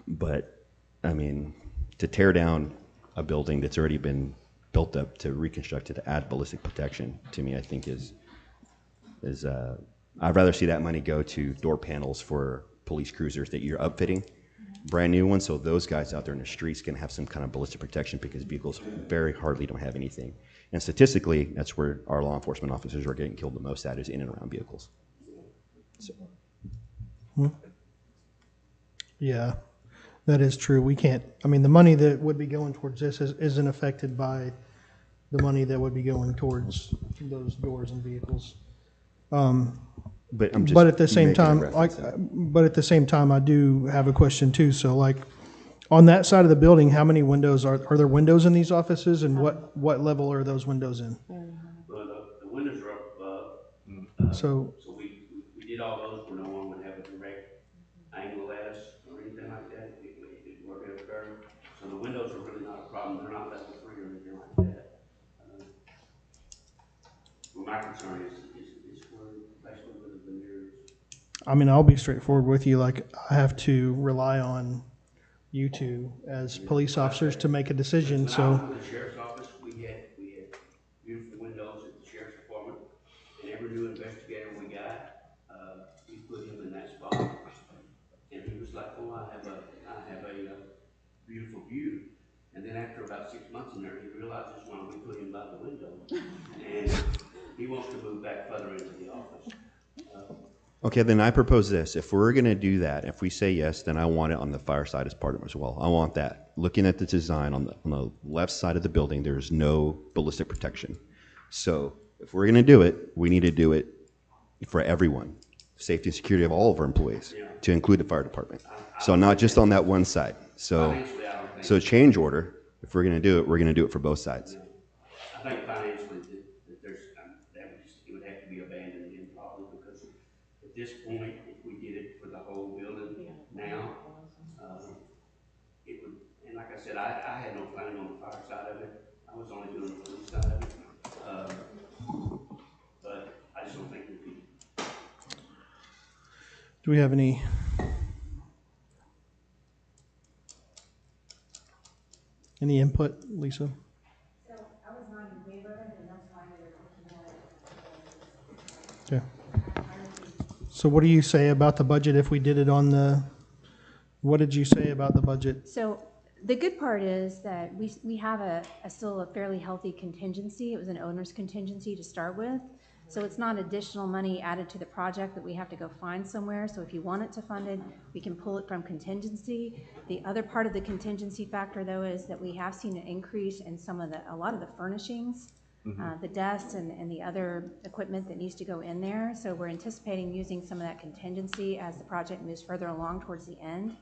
But, I mean, to tear down a building that's already been built up, to reconstruct it, to add ballistic protection, to me, I think is I'd rather see that money go to door panels for police cruisers that you're upfitting, brand new ones, so those guys out there in the streets can have some kind of ballistic protection, because vehicles very hardly don't have anything. And statistically, that's where our law enforcement officers are getting killed the most at, is in and around vehicles. So. Yeah, that is true. We can't, I mean, the money that would be going towards this isn't affected by the money that would be going towards those doors and vehicles. But I'm just but at the same time, reference I do have a question too. So, like, on that side of the building, how many windows are there? Windows in these offices, and what level are those windows in? Well, the windows are up above. So we did all those where no one would have a direct angle at us or anything like that. It were to occur. So the windows are really not a problem. They're not level 3 or anything like that. Well, my concern is basically where the veneers. I mean, I'll be straightforward with you. Like, I have to rely on you two as police officers to make a decision. When I So, was in the sheriff's office, we had beautiful windows at the sheriff's department, and every new investigator we got, we put him in that spot, and he was like, "Oh, I have a beautiful view." And then after about 6 months in there, he realizes why we put him by the window, and he wants to move back further into the office. Okay, then I propose this. If we're going to do that, if we say yes, then I want it on the fire side as part of it as well. I want that. Looking at the design on the left side of the building, there's no ballistic protection. So if we're going to do it, we need to do it for everyone, safety and security of all of our employees, to include the fire department. So not just on that one side. So change order, if we're going to do it, we're going to do it for both sides. I think financially that there's, it would have to be abandoned again probably, because at this point, if we did it for the whole building now, it would, and like I said, I had no planning on the fire side of it. I was only doing the police side of it. But I just don't think we could. Do we have any? Any input, Lisa? So I was not in favor of it, and that's why we were looking at it. Okay. So what do you say about the budget if we did it on the, what did you say about the budget? So the good part is that we have a still a fairly healthy contingency. It was an owner's contingency to start with. So it's not additional money added to the project that we have to go find somewhere. So if you want it to fund it, we can pull it from contingency. The other part of the contingency factor, though, is that we have seen an increase in a lot of the furnishings, the desks and the other equipment that needs to go in there. So we're anticipating using some of that contingency as the project moves further along towards the end.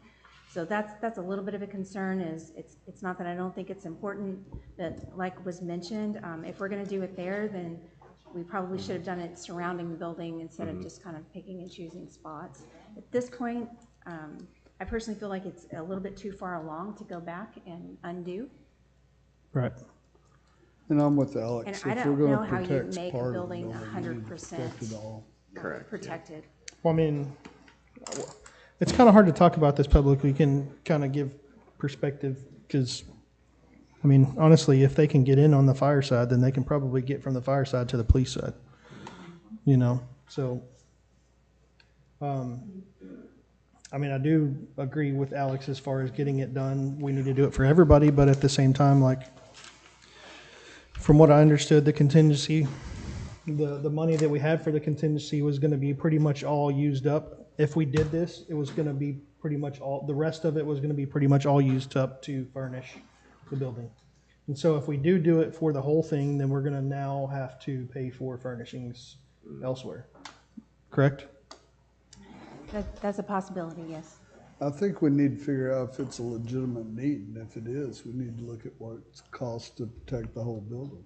So that's a little bit of a concern. It's not that I don't think it's important, but like was mentioned, if we're going to do it there, then we probably should have done it surrounding the building instead of just kind of picking and choosing spots. At this point, I personally feel like it's a little bit too far along to go back and undo. Right. And I'm with Alex. And I If don't we're know gonna how you protect make a part of the building building, we need to 100% protect it all. Correct. protected. Well, I mean, it's kind of hard to talk about this publicly. We can kind of give perspective because, I mean, honestly, if they can get in on the fire side, then they can probably get from the fire side to the police side. You know, so, I mean, I do agree with Alex as far as getting it done. We need to do it for everybody, but at the same time, like, from what I understood, the contingency, the money that we had for the contingency was going to be pretty much all used up. If we did this, it was going to be pretty much all, the rest of it was going to be pretty much all used up to furnish the building. And so if we do it for the whole thing, then we're going to now have to pay for furnishings elsewhere. Correct? That's a possibility, yes. I think we need to figure out if it's a legitimate need, and if it is, we need to look at what it costs to protect the whole building.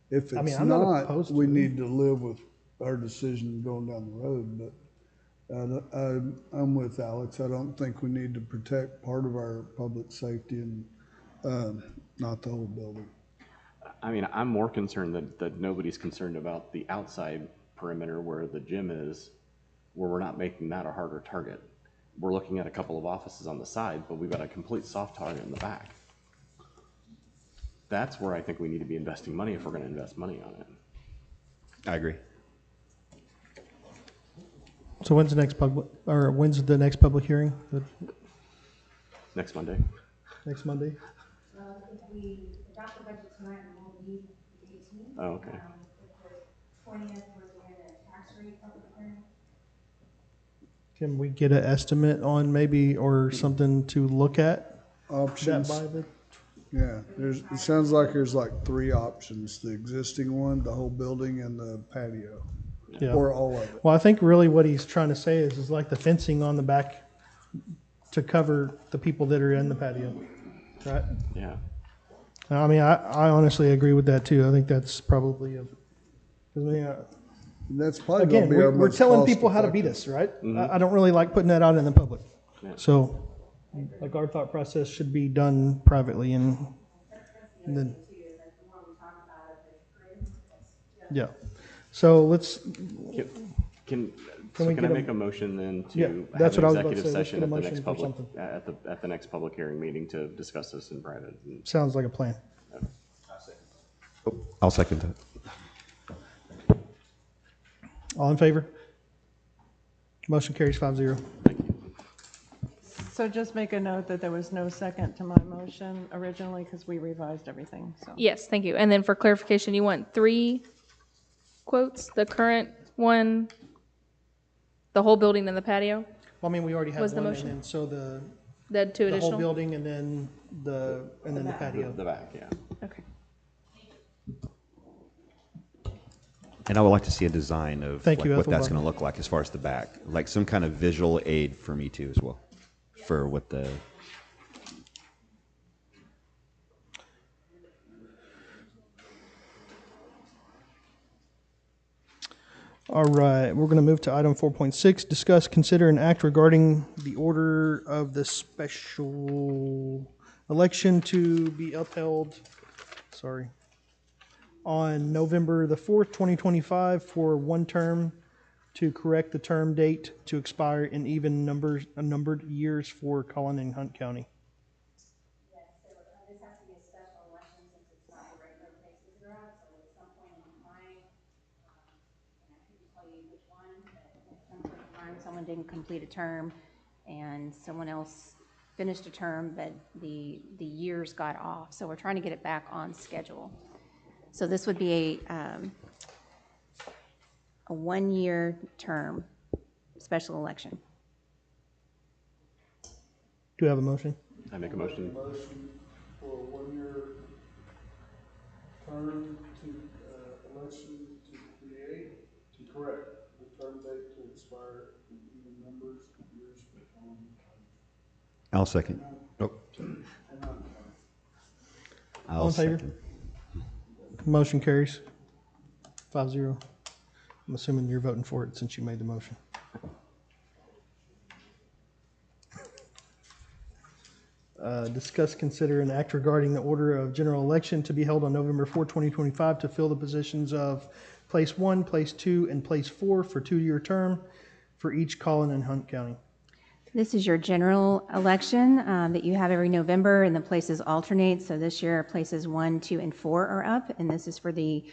If I mean, it's I'm not not, opposed to we it. need to live with our decision going down the road, but I'm with Alex. I don't think we need to protect part of our public safety and not the whole building. I mean, I'm more concerned that nobody's concerned about the outside perimeter where the gym is, where we're not making that a harder target. We're looking at a couple of offices on the side, but we've got a complete soft target in the back. That's where I think we need to be investing money if we're going to invest money on it. I agree. So when's the next public hearing? Next Monday. Next Monday? If we adopt the budget tonight, we won't need the 18th. Oh, okay. The 20th, we're doing a tax rate public hearing. Can we get an estimate on maybe, or something to look at? Options. That by the, Yeah, it sounds like there's like 3 options: the existing one, the whole building, and the patio, yeah. or all of it. Well, I think really what he's trying to say is like the fencing on the back to cover the people that are in the patio, right? Yeah. I mean, I honestly agree with that too. I think that's probably That's probably again, gonna be our we're most telling people how to beat cost-effective. us, right? Mhm. I don't really like putting that out in the public. Yeah. So, like, our thought process should be done privately and then, yeah. So let's, Can we I get make a motion then Yeah, to that's have what an I was about to executive say. Let's session get a at the motion next for public, something. at the next public hearing meeting to discuss this in private? sounds like a plan. I'll second that. All in favor? Motion carries 5-0. So just make a note that there was no second to my motion originally because we revised everything, so. Yes, thank you. And then for clarification, you want 3 quotes? The current one The whole building and the patio? Well, I mean, we already have Was the one, motion? and then so the Two the whole additional? building, and then the patio. The back, yeah. Okay. And I would like to see a design of Thank like, you, what that's Ethelbud. going to look like as far as the back, like some kind of visual aid for me too as well, for what the. All right, we're going to move to item 4.6, discuss, consider, and act regarding the order of the special election to be upheld, on November the 4th, 2025 for one term to correct the term date to expire in even numbered years for Collin and Hunt County. Yes, so this has to be a special election since it's not the regular places they're at, so at some point in time, and I couldn't tell you which one, but at some point in time, someone didn't complete a term, and someone else finished a term, but the years got off, so we're trying to get it back on schedule. So this would be a one-year term, special election. Do we have a motion? I make a motion. Motion for a one-year term to election to correct the term date to expire in even numbers of years for Collin County. I'll second. Oh. All in favor? Second. Motion carries 5-0. I'm assuming you're voting for it since you made the motion. Discuss, consider, and act regarding the order of general election to be held on November 4, 2025 to fill the positions of Place 1, Place 2, and Place 4 for two-year term for each Collin and Hunt County. This is your general election that you have every November, and the places alternate. So this year, places 1, 2, and 4 are up, and this is for the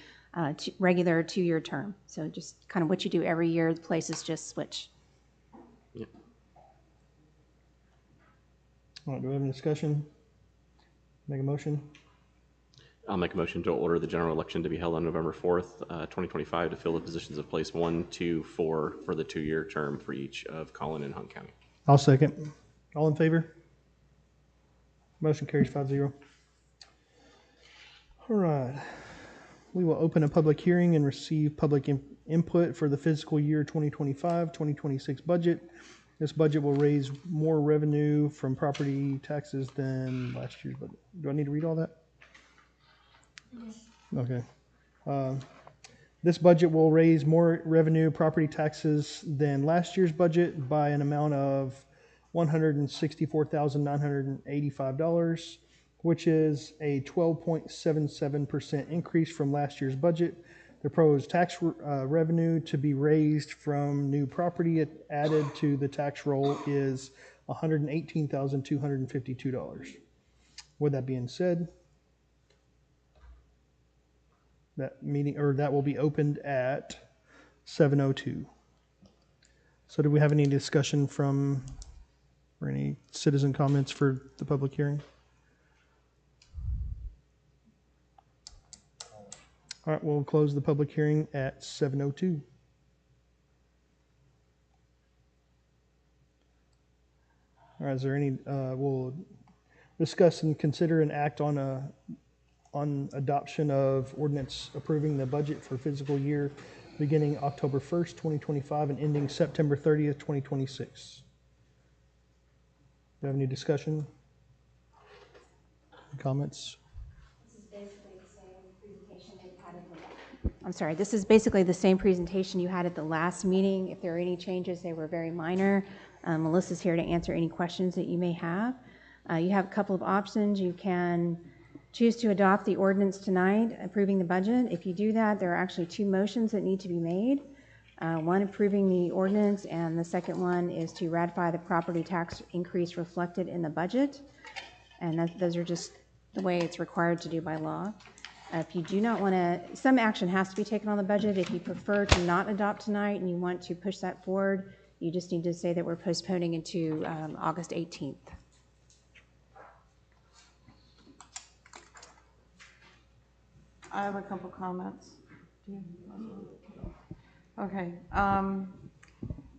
regular two-year term. So just kind of what you do every year, the places just switch. Yep. All right, do we have any discussion? Make a motion? I'll make a motion to order the general election to be held on November 4th, 2025 to fill the positions of place 1, 2, 4 for the two-year term for each of Collin and Hunt County. I'll second. All in favor? Motion carries 5-0. All right. We will open a public hearing and receive public input for the fiscal year 2025-2026 budget. This budget will raise more revenue from property taxes than last year's budget. Do I need to read all that? Okay. This budget will raise more revenue property taxes than last year's budget by an amount of $164,985, which is a 12.77% increase from last year's budget. The proposed tax revenue to be raised from new property added to the tax roll is $118,252. With that being said, that will be opened at 7:02. So do we have any discussion or any citizen comments for the public hearing? All right, we'll close the public hearing at 7:02. All right, is there any, we'll discuss and consider and act on adoption of ordinance approving the budget for fiscal year beginning October 1st, 2025 and ending September 30th, 2026. Do you have any discussion? Comments? This is basically the same presentation you had at the last meeting. If there are any changes, they were very minor. Melissa's here to answer any questions that you may have. You have a couple of options. You can choose to adopt the ordinance tonight, approving the budget. If you do that, there are actually two motions that need to be made. One approving the ordinance, and the second one is to ratify the property tax increase reflected in the budget. And those are just the way it's required to do by law. If you do not want to, some action has to be taken on the budget. If you prefer to not adopt tonight and you want to push that forward, you just need to say that we're postponing into August 18th. I have a couple comments. Okay.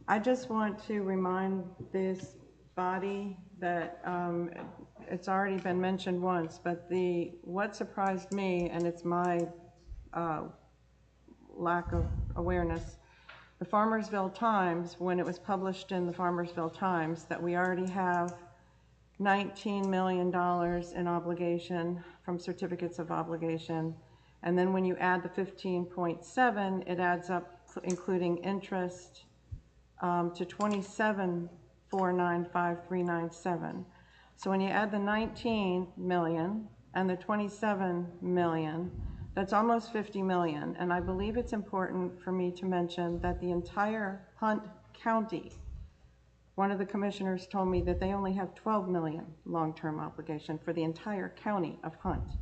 I just want to remind this body that it's already been mentioned once, but what surprised me, and it's my lack of awareness, the Farmersville Times, when it was published in the Farmersville Times, that we already have $19 million in obligation from certificates of obligation. And then when you add the 15.7, it adds up, including interest, to 27,495,397. So when you add the 19 million and the 27 million, that's almost 50 million. And I believe it's important for me to mention that the entire Hunt County, one of the commissioners told me that they only have 12 million long-term obligation for the entire county of Hunt.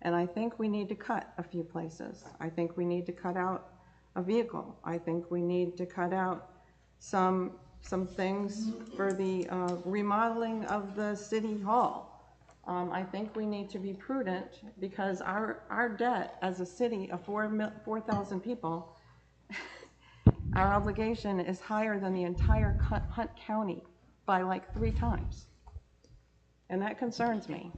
And I think we need to cut a few places. I think we need to cut out a vehicle. I think we need to cut out some things for the remodeling of the city hall. I think we need to be prudent because our debt as a city of 4,000 people, our obligation is higher than the entire Hunt County by like 3 times. And that concerns me.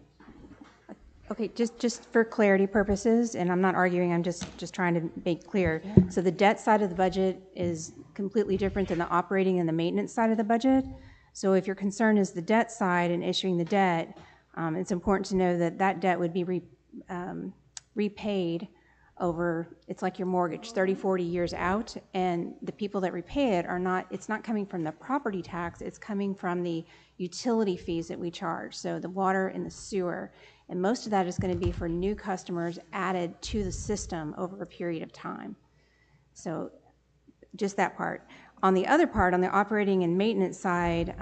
Okay, just for clarity purposes, and I'm not arguing, I'm just trying to make clear. So the debt side of the budget is completely different than the operating and the maintenance side of the budget. So if your concern is the debt side and issuing the debt, it's important to know that that debt would be repaid over, it's like your mortgage, 30, 40 years out, and the people that repay it it's not coming from the property tax, it's coming from the utility fees that we charge, so the water and the sewer. And most of that is going to be for new customers added to the system over a period of time. So just that part. On the other part, on the operating and maintenance side,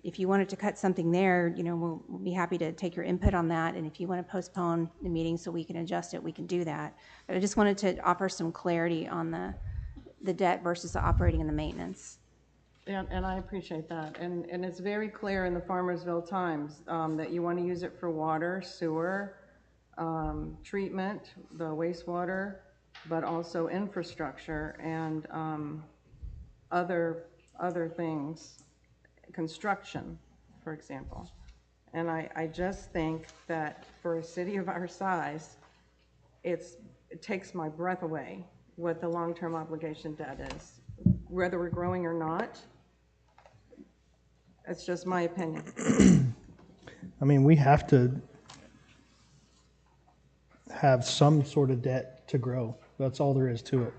if you wanted to cut something there, we'll be happy to take your input on that. And if you want to postpone the meeting so we can adjust it, we can do that. But I just wanted to offer some clarity on the debt versus the operating and the maintenance. And I appreciate that. And it's very clear in the Farmersville Times that you want to use it for water, sewer, treatment, the wastewater, but also infrastructure and other things, construction, for example. And I just think that for a city of our size, it takes my breath away what the long-term obligation debt is, whether we're growing or not. It's just my opinion. I mean, we have to have some sort of debt to grow. That's all there is to it.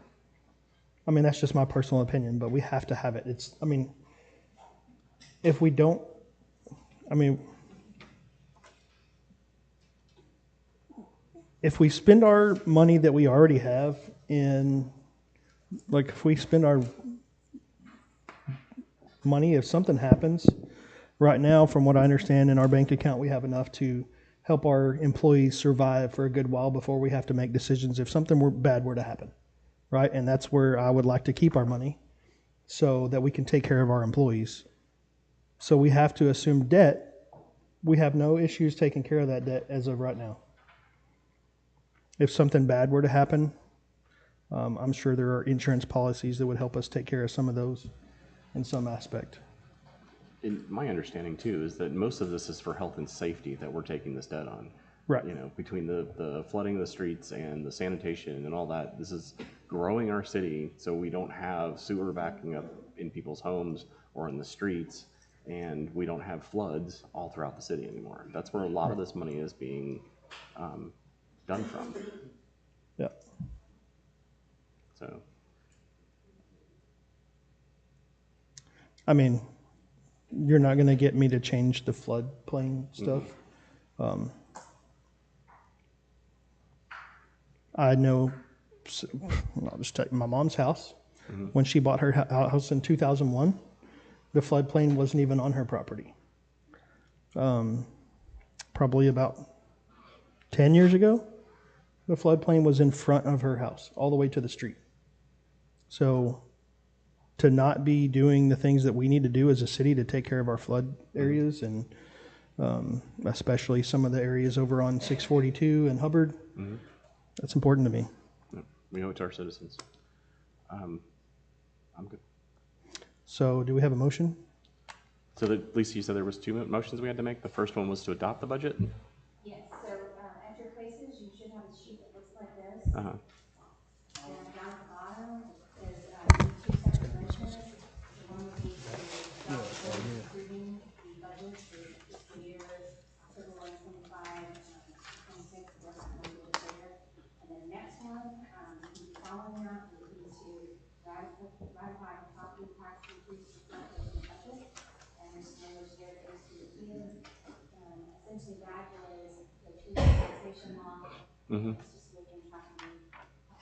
I mean, that's just my personal opinion, but we have to have it. If we don't, if we spend our money that we already have if we spend our money, if something happens, right now, from what I understand, in our bank account, we have enough to help our employees survive for a good while before we have to make decisions if something bad were to happen, right? And that's where I would like to keep our money so that we can take care of our employees. So we have to assume debt. We have no issues taking care of that debt as of right now. If something bad were to happen, I'm sure there are insurance policies that would help us take care of some of those in some aspect. And my understanding too is that most of this is for health and safety that we're taking this debt on. Right. Between the flooding of the streets and the sanitation and all that, this is growing our city so we don't have sewer backing up in people's homes or in the streets, and we don't have floods all throughout the city anymore. That's where a lot of this money is being done from. Yeah. So. I mean, you're not going to get me to change the floodplain stuff. Mm-hmm. I know, I'll just tell you, my mom's house, mm-hmm. when she bought her house in 2001, the floodplain wasn't even on her property. Probably about 10 years ago, the floodplain was in front of her house, all the way to the street. So to not be doing the things that we need to do as a city to take care of our flood areas, and especially some of the areas over on 642 and Hubbard, mm-hmm. that's important to me. We owe it to our citizens. I'm good. So do we have a motion? So that, Lisa, you said there was two motions we had to make. The first one was to adopt the budget? Yes, so at your places, you should have a sheet that looks like this. Uh-huh. And down at the bottom is two separate motions. So one would be to adopt the ordinance approving the budget for fiscal year October 1, 25, 26, what's going to be there. And then the next one, following that, would be to ratify the property tax increase reflected in the budget. And there's some language there that needs to be repeated. Essentially, that is the true taxation law. Mm-hmm. It's just looking how to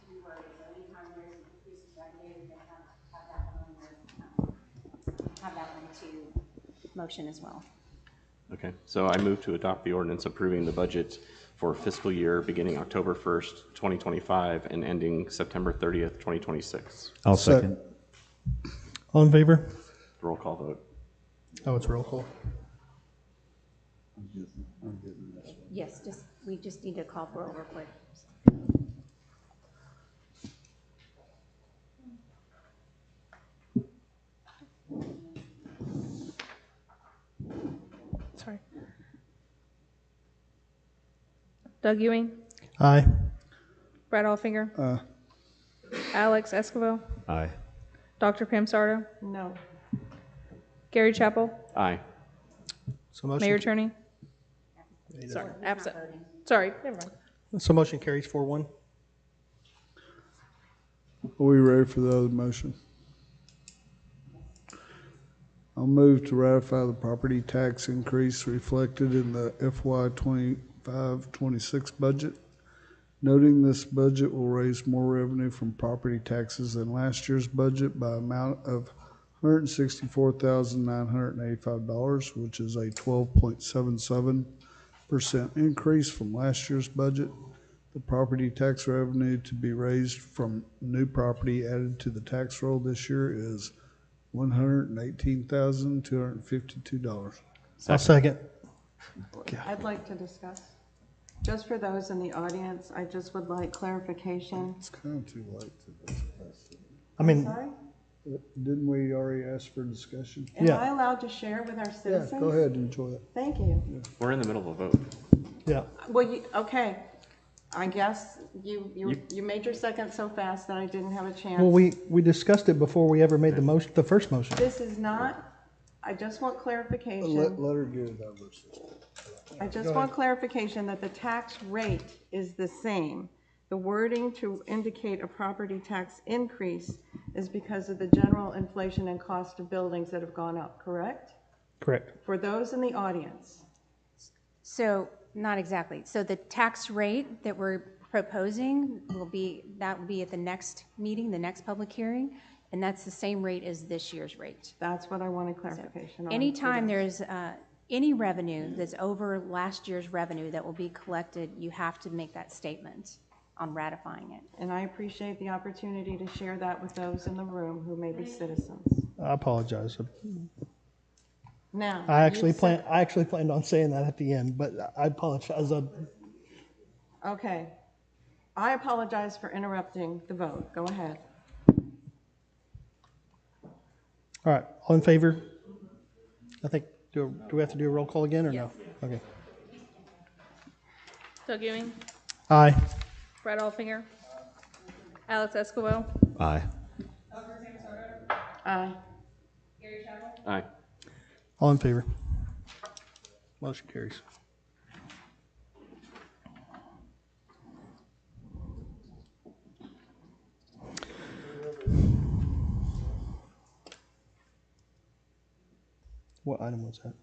be worded. So anytime there's an increase in revenue, you're gonna have that one on your, have that one to motion as well. Okay, so I move to adopt the ordinance approving the budget for fiscal year beginning October 1st, 2025 and ending September 30th, 2026. I'll second. All in favor? Roll call vote. Oh, it's roll call. Yes, we just need to call for it real quick. Sorry. Doug Ewing, Aye. Brad Alfinger, Alex Escobar, Aye. Dr. Pam Sardo, No. Gary Chappell, Aye. So motion. Mayor Turney. Sorry, absent. Sorry, never mind. So motion carries 4-1. Are we ready for the other motion? I'll move to ratify the property tax increase reflected in the FY 25-26 budget. Noting this budget will raise more revenue from property taxes than last year's budget by amount of $164,985, which is a 12.77% increase from last year's budget. The property tax revenue to be raised from new property added to the tax roll this year is $118,252. I'll second. I'd like to discuss. Just for those in the audience, I just would like clarification. It's kind of too late to discuss. I mean, Sorry? Didn't we already ask for discussion? Am Yeah. I allowed to share with our citizens? Yeah, go ahead and enjoy it. Thank you. We're in the middle of a vote. yeah. Well, okay. I guess you made your second so fast that I didn't have a chance. Well, we discussed it before we ever made the first motion. This is not, I just want Let clarification. her get it over. I just want clarification that the tax rate is the same. The wording to indicate a property tax increase is because of the general inflation and cost of buildings that have gone up, correct? Correct. For those in the audience. So, not exactly. So the tax rate that we're proposing will be at the next meeting, the next public hearing, and that's the same rate as this year's rate. That's what I wanted clarification on. Anytime there's any revenue that's over last year's revenue that will be collected, you have to make that statement on ratifying it. And I appreciate the opportunity to share that with those in the room who may be citizens. I apologize. Now. I actually planned on saying that at the end, but I apologize. Okay. I apologize for interrupting the vote. Go ahead. All right. All in favor? I think, do we have to do a roll call again or no? Okay. Doug Ewing, Aye. Brad Alfinger, Alex Escobar, Aye. Aye. Aye. All in favor? Motion carries. What item was that?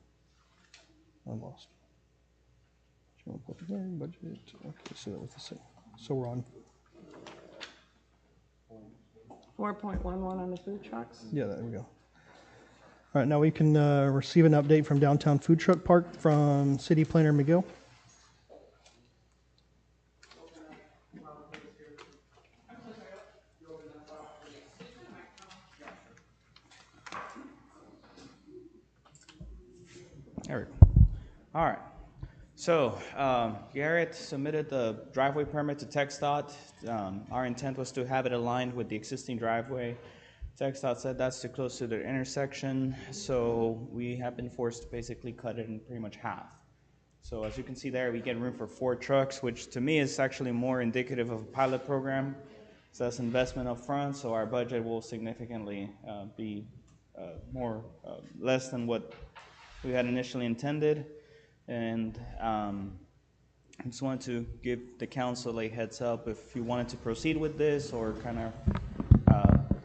I lost. General public hearing, budget. Okay, so that was the same. So we're on. 4.11 on the food trucks. Yeah, there we go. All right, now we can receive an update from Downtown Food Truck Park from City Planner McGill. There we go. All right. So Garrett submitted the driveway permit to TxDOT. Our intent was to have it aligned with the existing driveway. TxDOT said that's too close to the intersection, so we have been forced to basically cut it in pretty much half. So as you can see there, we get room for 4 trucks, which to me is actually more indicative of a pilot program. So that's investment up front, so our budget will significantly be less than what we had initially intended. And I just wanted to give the council a heads up if you wanted to proceed with this or kind of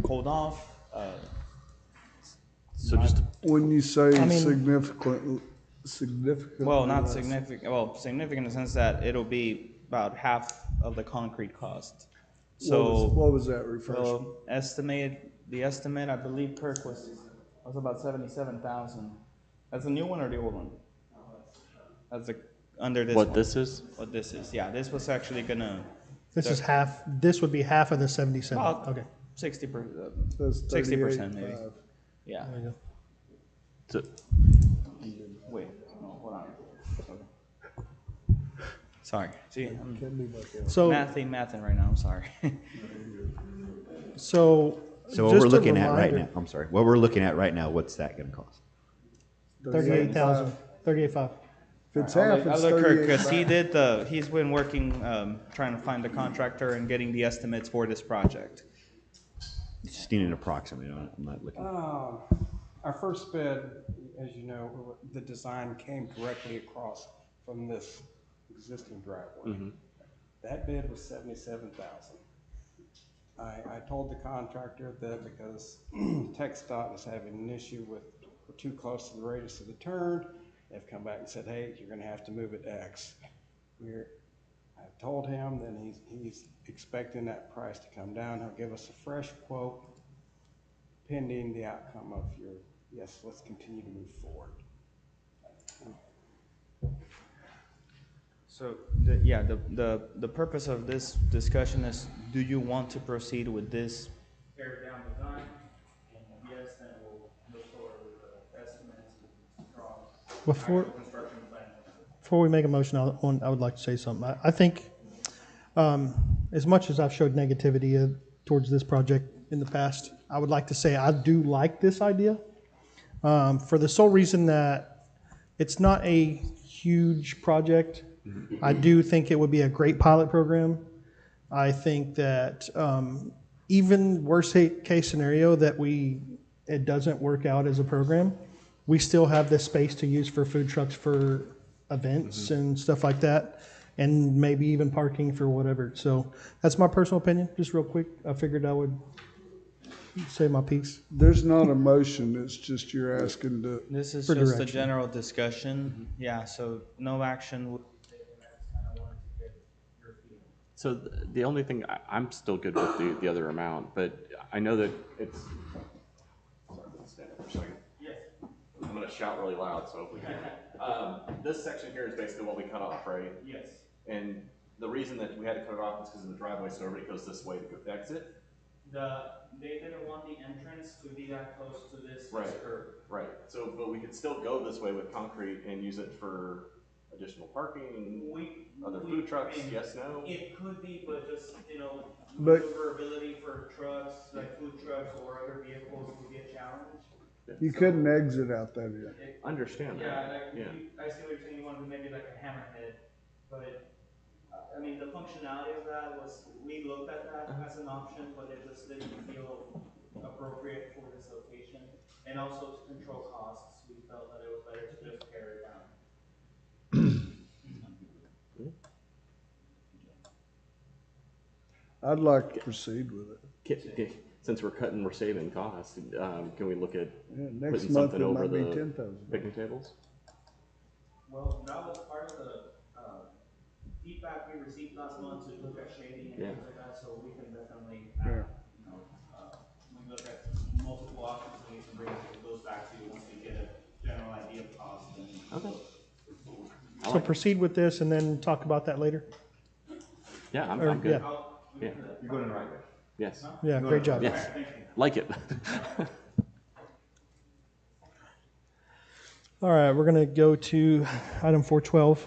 hold off. So just When you say I mean- significant. Well, not less. significant, well, significant in the sense that it'll be about half of the concrete cost. So. What was that refresh? Well, the estimate, I believe Kirk was about 77,000. That's the new one or the old one? That's under this one. what this is? What this is, yeah, this was actually gonna. This is half, this would be half of the 77. About Okay. 60% maybe. 38.5. Yeah. There you go. So, Wait, no, hold on. Okay. Sorry, see, I'm So, mathing right now, I'm sorry. so. So what just we're a looking at right reminder, now, I'm sorry, what we're looking at right now, what's that gonna cost? 38,000, 38.5. If it's I'll half, let it's Kirk, because 38.5. he's been working, trying to find the contractor and getting the estimates for this project. Just need an approximate, I'm not looking. Our first bid, as you know, the design came directly across from this existing driveway. That bid was 77,000. I told the contractor that because TxDOT is having an issue with, we're too close to the radius of the turn, they've come back and said, hey, you're gonna have to move it X. I told him, then he's expecting that price to come down. He'll give us a fresh quote pending the outcome of your, yes, let's continue to move forward. So, the purpose of this discussion is, do you want to proceed with this? Pared down design, and yes, then we'll move forward with the estimates and draw construction plan. Before we make a motion, I would like to say something. I think, as much as I've showed negativity towards this project in the past, I would like to say I do like this idea, for the sole reason that it's not a huge project. I do think it would be a great pilot program. I think that even worst case scenario that it doesn't work out as a program, we still have this space to use for food trucks for events and stuff like that, and maybe even parking for whatever. So that's my personal opinion, just real quick. I figured I would say my piece. There's not a motion, it's just you're asking to. This is For just a direction. general discussion, yeah, so no action. so the only thing, I'm still good with the other amount, but I know that it's, sorry, let's stand up for a second. Yes. I'm gonna shout really loud, so if we can. This section here is basically what we cut off, right? Yes. And the reason that we had to cut it off is because of the driveway, so everybody goes this way to go exit. They didn't want the entrance to be that close to this Right. curb. Right, so, but we could still go this way with concrete and use it for additional parking, other food trucks, I mean, yes, no? It could be, but just, But- maneuverability for trucks, like food trucks or other vehicles would be a challenge. You couldn't exit out that end. Understand that, yeah. I see what you're saying, you want to do maybe like a hammerhead, but, I mean, the functionality of that was, we looked at that as an option, but it just didn't feel appropriate for this location. And also to control costs, we felt that it was better to just pare it down. I'd like to proceed with it. Since we're cutting, we're saving costs, can we look at Yeah, next putting month something it over might be the 10,000. picnic tables? Well, that was part of the feedback we received last month to look at shading and Yeah. things like that, so we can definitely, Yeah. we look at multiple options, and we can bring those back to you once we get a general idea of cost. Okay. So proceed with this and then talk about that later. Yeah, I'm Yeah. good. Yeah. You're going in the right way. Yes. Yeah, great job. Yes, like it. All right, we're going to go to item 412.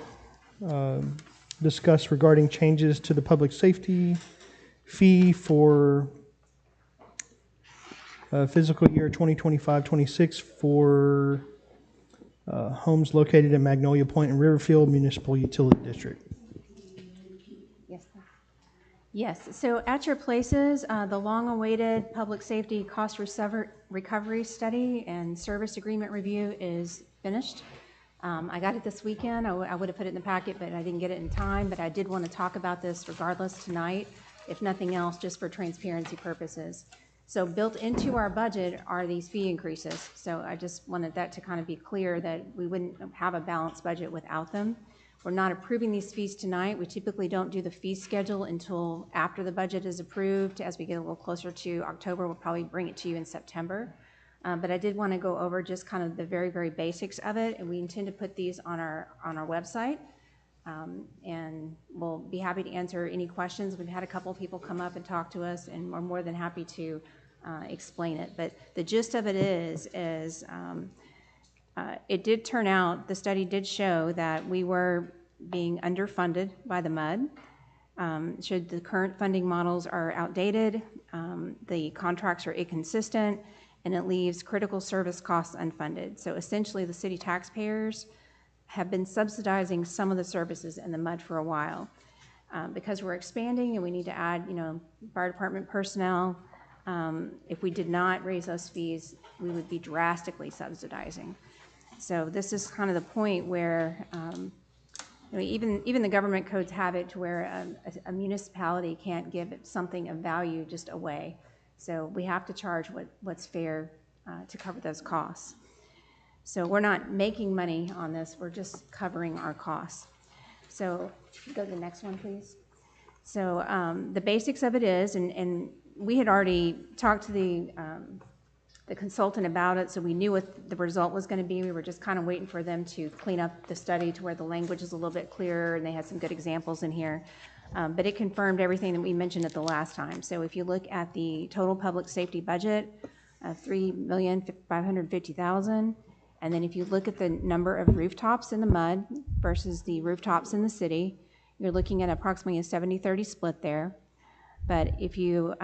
Discuss regarding changes to the public safety fee for fiscal year 2025-26 for homes located in Magnolia Point and Riverfield Municipal Utility District. Yes. Yes, so at your places, the long-awaited public safety cost recovery study and service agreement review is finished. I got it this weekend. I would have put it in the packet, but I didn't get it in time. But I did want to talk about this regardless tonight, if nothing else, just for transparency purposes. So built into our budget are these fee increases. So I just wanted that to kind of be clear that we wouldn't have a balanced budget without them. We're not approving these fees tonight. We typically don't do the fee schedule until after the budget is approved. As we get a little closer to October, we'll probably bring it to you in September. But I did want to go over just kind of the very, very basics of it, and we intend to put these on our website. And we'll be happy to answer any questions. We've had a couple of people come up and talk to us, and we're more than happy to explain it. But the gist of it is it did turn out, the study did show that we were being underfunded by the MUD. Showed the current funding models are outdated, the contracts are inconsistent, and it leaves critical service costs unfunded. So essentially, the city taxpayers have been subsidizing some of the services in the MUD for a while. Because we're expanding and we need to add, fire department personnel, if we did not raise those fees, we would be drastically subsidizing. So this is kind of the point where even the government codes have it to where a municipality can't give something of value just away. So we have to charge what's fair to cover those costs. So we're not making money on this, we're just covering our costs. So go to the next one, please. So the basics of it is, and we had already talked to the consultant about it, so we knew what the result was going to be. We were just kind of waiting for them to clean up the study to where the language is a little bit clearer, and they had some good examples in here. But it confirmed everything that we mentioned at the last time. So if you look at the total public safety budget of $3,550,000, and then if you look at the number of rooftops in the MUD versus the rooftops in the city, you're looking at approximately a 70-30 split there. But if you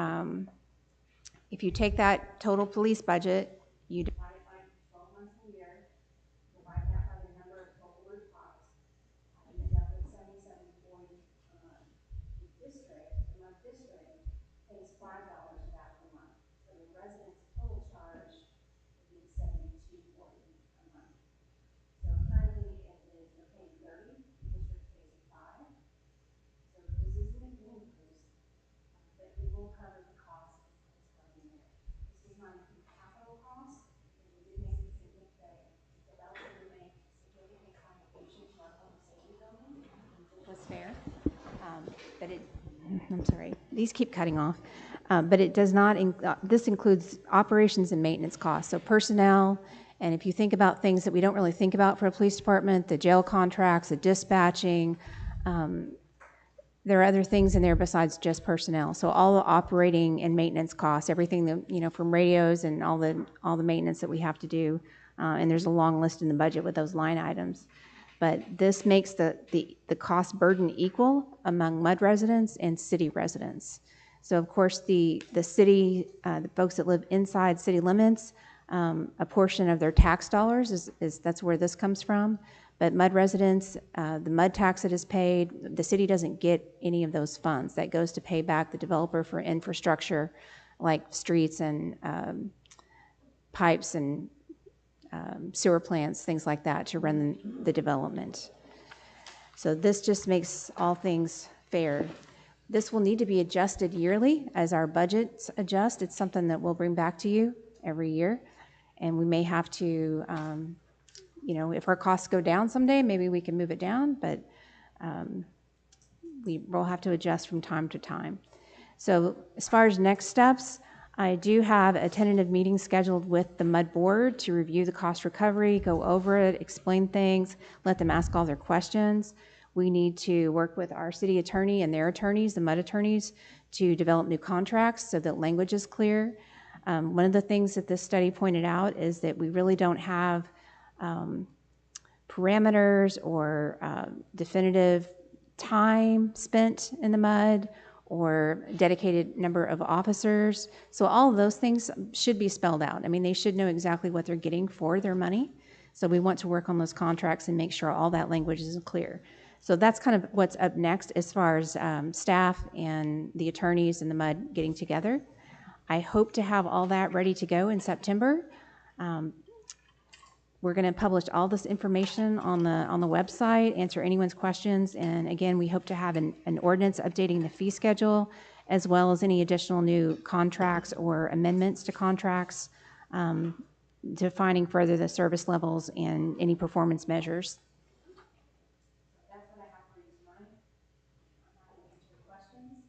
take that total police budget, you divide it by 12 months a year, divide that by the number of total rooftops, you end up with 7740 district. The MUD district pays $5 of that per month. So the residents' total charge would be $72.40 a month. So currently they're paying $30, the district pays $5. So this isn't an increase, but it will cover the cost. This is not a capital cost. We did make it significant. The developer would make significant contributions to our public safety building, which was fair. But I'm sorry, these keep cutting off. But it does not, this includes operations and maintenance costs. So personnel, and if you think about things that we don't really think about for a police department, the jail contracts, the dispatching, there are other things in there besides just personnel. So all the operating and maintenance costs, everything that, from radios and all the maintenance that we have to do. And there's a long list in the budget with those line items. But this makes the cost burden equal among MUD residents and city residents. So of course the city, the folks that live inside city limits, a portion of their tax dollars that's where this comes from. But MUD residents, the MUD tax that is paid, the city doesn't get any of those funds. That goes to pay back the developer for infrastructure like streets and pipes and sewer plants, things like that, to run the development. So this just makes all things fair. This will need to be adjusted yearly as our budgets adjust. It's something that we'll bring back to you every year. And we may have to, if our costs go down someday, maybe we can move it down, but we will have to adjust from time to time. So as far as next steps, I do have a tentative meeting scheduled with the MUD board to review the cost recovery, go over it, explain things, let them ask all their questions. We need to work with our city attorney and their attorneys, the MUD attorneys, to develop new contracts so that language is clear. One of the things that this study pointed out is that we really don't have parameters or definitive time spent in the MUD or dedicated number of officers. So all of those things should be spelled out. I mean, they should know exactly what they're getting for their money. So we want to work on those contracts and make sure all that language is clear. So that's kind of what's up next as far as staff and the attorneys and the MUD getting together. I hope to have all that ready to go in September. We're going to publish all this information on the website, answer anyone's questions, and again, we hope to have an ordinance updating the fee schedule, as well as any additional new contracts or amendments to contracts, defining further the service levels and any performance measures. That's what I have for you tonight. I'm happy to answer your questions.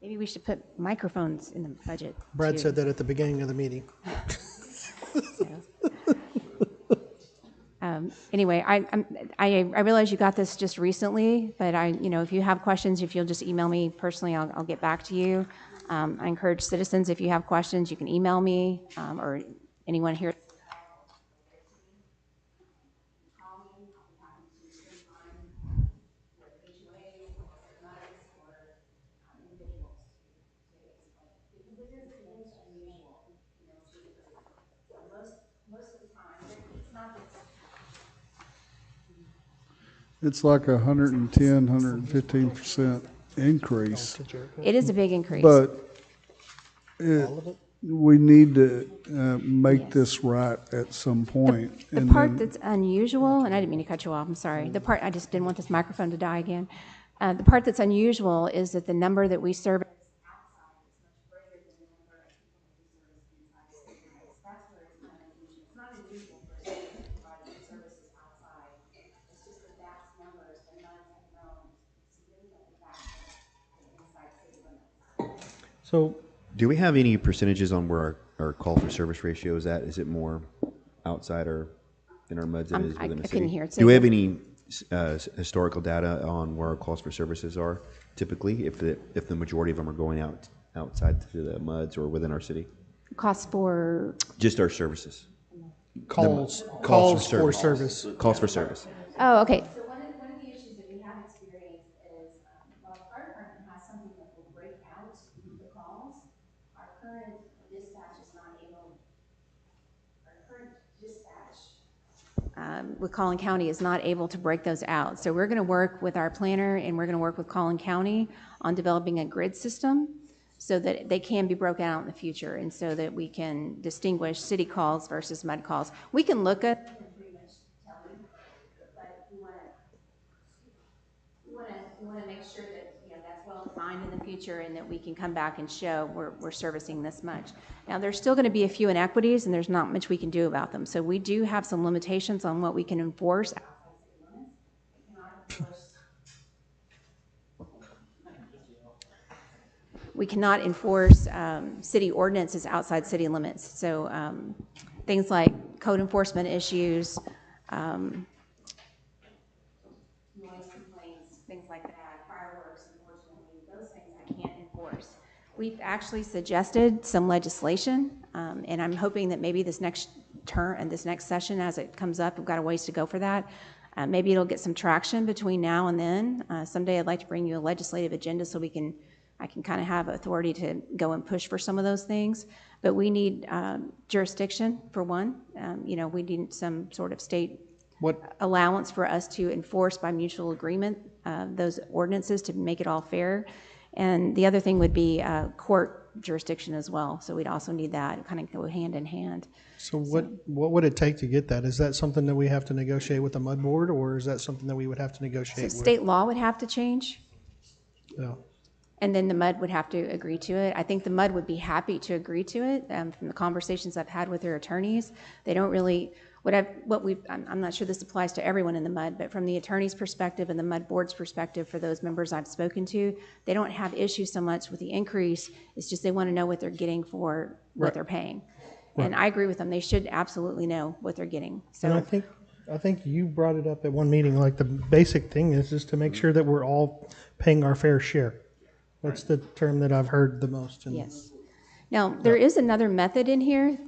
Maybe we should put microphones in the budget. Brad too. said that at the beginning of the meeting. Anyway, I realize you got this just recently, but if you have questions, if you'll just email me personally, I'll get back to you. I encourage citizens, if you have questions, you can email me or anyone here. It's like 110, 115% increase. It is a big increase. But we need to make this right at some point. The part that's unusual, and I didn't mean to cut you off, I'm sorry. I just didn't want this microphone to die again. The part that's unusual is that the number that we serve So, do we have any percentages on where our call for service ratio is at? Is it more outside or in our MUDs than it is within the city? couldn't hear it. Do we have any historical data on where our calls for services are typically, if the majority of them are going outside to the MUDs or within our city? Cost for Just our services. calls for service. Calls for service. Oh, okay. So one of the issues that we have experienced is, while the fire department has something that will break out the calls, our current dispatch with Collin County is not able to break those out. So we're going to work with our planner and we're going to work with Collin County on developing a grid system so that they can be broken out in the future and so that we can distinguish city calls versus MUD calls. We can look at we want to make sure that that's well defined in the future and that we can come back and show we're servicing this much. Now there's still going to be a few inequities and there's not much we can do about them. So we do have some limitations on what we can enforce. We cannot enforce city ordinances outside city limits. So things like code enforcement issues, noise complaints, things like that, fireworks, unfortunately, those things I can't enforce. We've actually suggested some legislation, and I'm hoping that maybe this next term and this next session as it comes up, we've got a ways to go for that. Maybe it'll get some traction between now and then. Someday I'd like to bring you a legislative agenda so I can kind of have authority to go and push for some of those things. But we need jurisdiction for one. We need some sort of state allowance for us to enforce by mutual agreement those ordinances to make it all fair. And the other thing would be court jurisdiction as well. So we'd also need that, kind of go hand in hand. So what would it take to get that? Is that something that we have to negotiate with the MUD board, or is that something that we would have to negotiate with? State law would have to change. Yeah. And then the MUD would have to agree to it. I think the MUD would be happy to agree to it. From the conversations I've had with their attorneys, they don't really, I'm not sure this applies to everyone in the MUD, but from the attorney's perspective and the MUD board's perspective for those members I've spoken to, they don't have issues so much with the increase. It's just they want to know what they're getting for what they're paying. Right. And I agree with them. They should absolutely know what they're getting. So and I think you brought it up at one meeting, like the basic thing is just to make sure that we're all paying our fair share. That's the term that I've heard the most. Yes. Now, there is another method in here.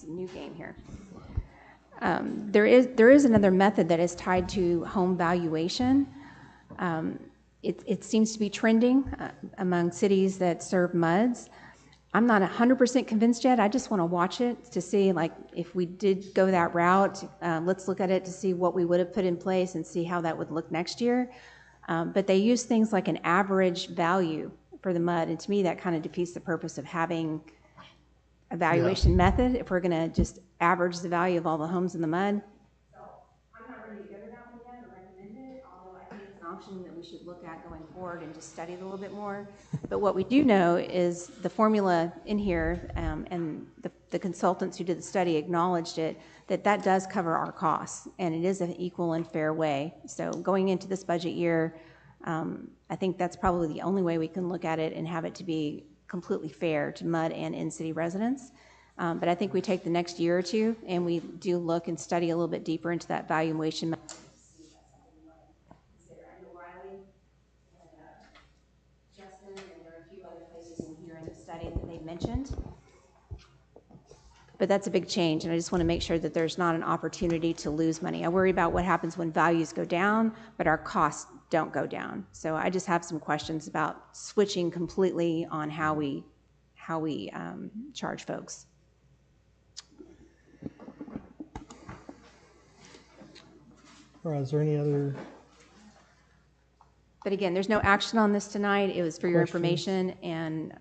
new game here. There is another method that is tied to home valuation. It seems to be trending among cities that serve MUDs. I'm not 100% convinced yet. I just want to watch it to see, like, if we did go that route, let's look at it to see what we would have put in place and see how that would look next year. But they use things like an average value for the MUD, and to me, that kind of defeats the purpose of having a valuation method if we're going to just average the value of all the homes in the MUD. So I'm not ready to go to that one yet or recommend it, although I think it's an option that we should look at going forward and just study it a little bit more. But what we do know is the formula in here, and the consultants who did the study acknowledged it, that does cover our costs, and it is an equal and fair way. So going into this budget year, I think that's probably the only way we can look at it and have it to be completely fair to MUD and in-city residents. But I think we take the next year or two and we do look and study a little bit deeper into that valuation method. I know Riley and Justin, and there are a few other places in here in the study that they mentioned. But that's a big change, and I just want to make sure that there's not an opportunity to lose money. I worry about what happens when values go down, but our costs don't go down. So I just have some questions about switching completely on how we charge folks. All right, is there any other? But again, there's no action on this tonight. It was for your Questions? information, and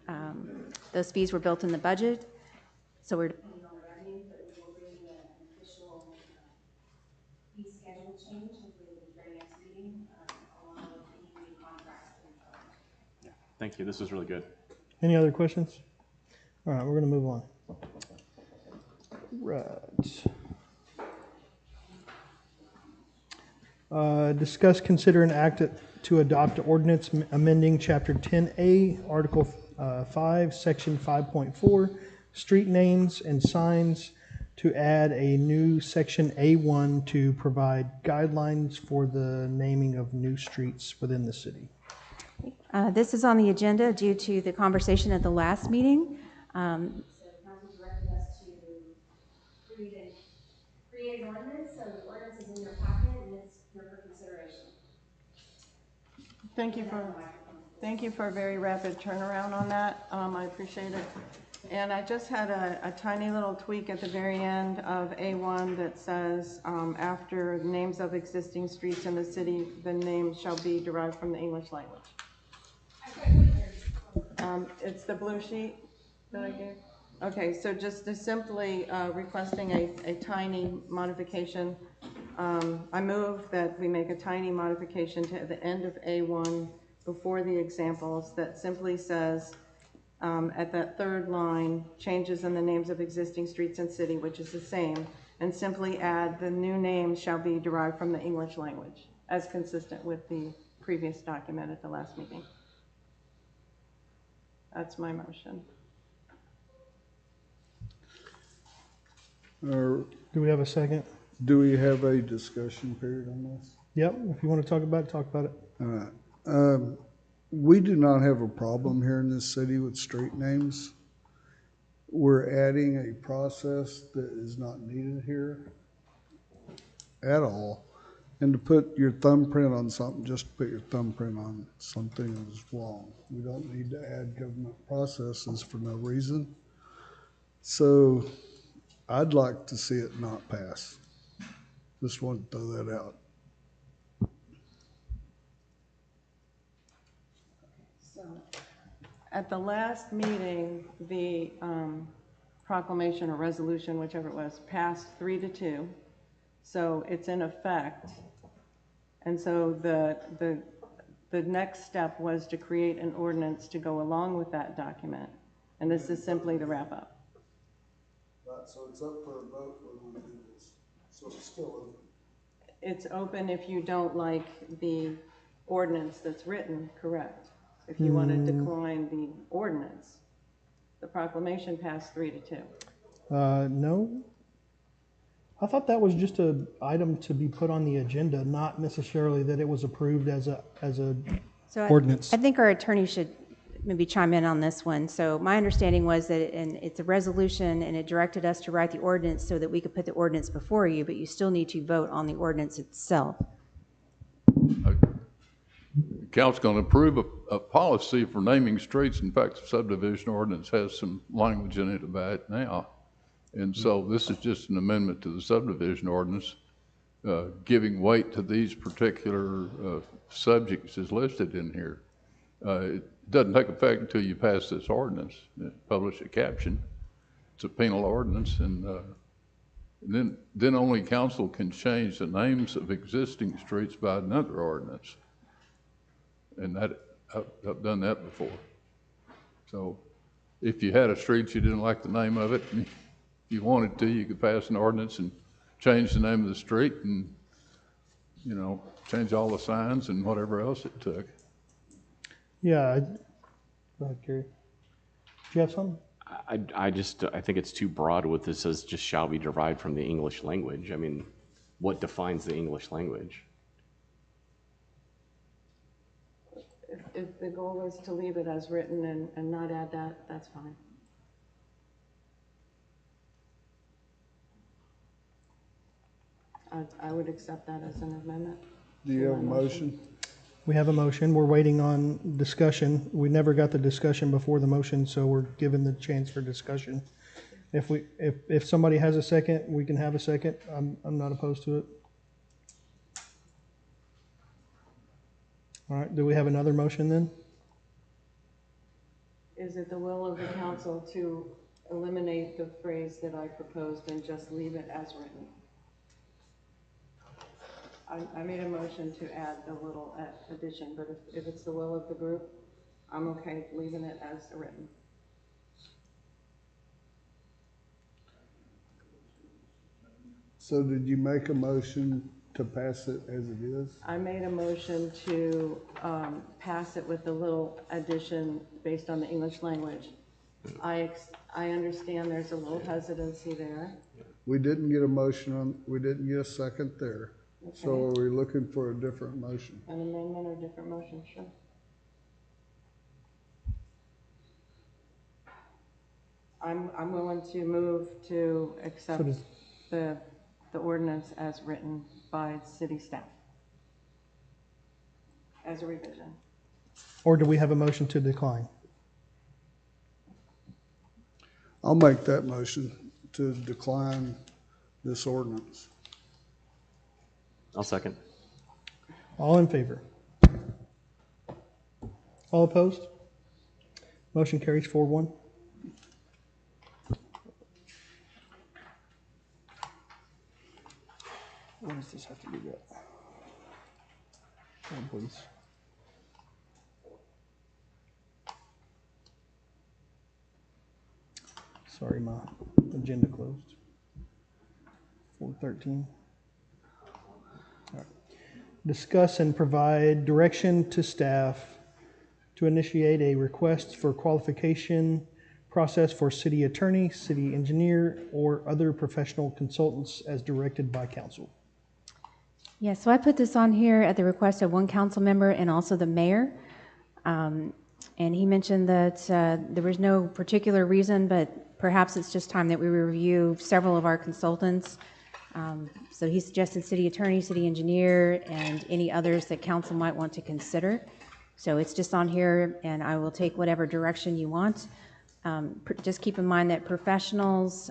those fees were built in the budget. So we're depending on the revenue, but we will bring you an official fee schedule change, hopefully at the very next meeting, along with any new contracts. Thank you. This was really good. Any other questions? All right, we're going to move on. Right. Discuss, consider, and act to adopt ordinance amending Chapter 10A, Article 5, Section 5.4, street names and signs, to add a new Section A1 to provide guidelines for the naming of new streets within the city. This is on the agenda due to the conversation at the last meeting. So the council directed us to create an ordinance, so the ordinance is in your packet and it's here for consideration. Thank you for a very rapid turnaround on that. I appreciate it. And I just had a tiny little tweak at the very end of A1 that says, after names of existing streets in the city, the name shall be derived from the English language. It's the blue sheet that I gave. Okay, so just to simply requesting a tiny modification. I move that we make a tiny modification to the end of A1 before the examples that simply says, at that third line, changes in the names of existing streets and city, which is the same, and simply add the new names shall be derived from the English language, as consistent with the previous document at the last meeting. That's my motion. Do we have a second? Do we have a discussion period on this? Yep, if you want to talk about it, talk about it. All right. We do not have a problem here in this city with street names. We're adding a process that is not needed here at all. And to put your thumbprint on something, just to put your thumbprint on something is wrong. We don't need to add government processes for no reason. So I'd like to see it not pass. Just want to throw that out. So, at the last meeting, the proclamation or resolution, whichever it was, passed 3-2. So it's in effect. And so the next step was to create an ordinance to go along with that document. And this is simply the wrap up. So it's up for a vote when we do this. So it's still open. It's open if you don't like the ordinance that's written, correct? If you want to decline the ordinance. The proclamation passed 3-2. No. I thought that was just an item to be put on the agenda, not necessarily that it was approved as a So ordinance. I think our attorney should maybe chime in on this one. So my understanding was that, and it's a resolution, and it directed us to write the ordinance so that we could put the ordinance before you, but you still need to vote on the ordinance itself. Council's going to approve a policy for naming streets. In fact, the subdivision ordinance has some language in it about it now. And so this is just an amendment to the subdivision ordinance, giving weight to these particular subjects as listed in here. It doesn't take effect until you pass this ordinance, publish a caption. It's a penal ordinance, and then only council can change the names of existing streets by another ordinance. And that, I've done that before. So if you had a street you didn't like the name of it, and you wanted to, you could pass an ordinance and change the name of the street and, you know, change all the signs and whatever else it took. Yeah. Go ahead, Gary. Do you have something? I think it's too broad with this as just shall be derived from the English language. I mean, what defines the English language? If the goal is to leave it as written and not add that, that's fine. I would accept that as an amendment. Do you have a motion? We have a motion. We're waiting on discussion. We never got the discussion before the motion, so we're given the chance for discussion. If somebody has a second, we can have a second. I'm not opposed to it. All right, do we have another motion then? Is it the will of the council to eliminate the phrase that I proposed and just leave it as written? I made a motion to add the little addition, but if it's the will of the group, I'm okay leaving it as written. So did you make a motion to pass it as it is? I made a motion to pass it with a little addition based on the English language. I understand there's a little hesitancy there. We didn't get a motion on, we didn't get a second there. Okay. So are we looking for a different motion? An amendment or different motion, sure. I'm willing to move to accept the ordinance as written by city staff as a revision. Or do we have a motion to decline? I'll make that motion to decline this ordinance. I'll second. All in favor? All opposed? Motion carries 4-1. Where does this have to be got? Oh, please. Sorry, my agenda closed. 4:13. All right. Discuss and provide direction to staff to initiate a request for qualification process for city attorney, city engineer, or other professional consultants as directed by council. Yeah, so I put this on here at the request of one council member and also the mayor. And he mentioned that there was no particular reason, but perhaps it's just time that we review several of our consultants. So he suggested city attorney, city engineer, and any others that council might want to consider. So it's just on here, and I will take whatever direction you want. Just keep in mind that professionals,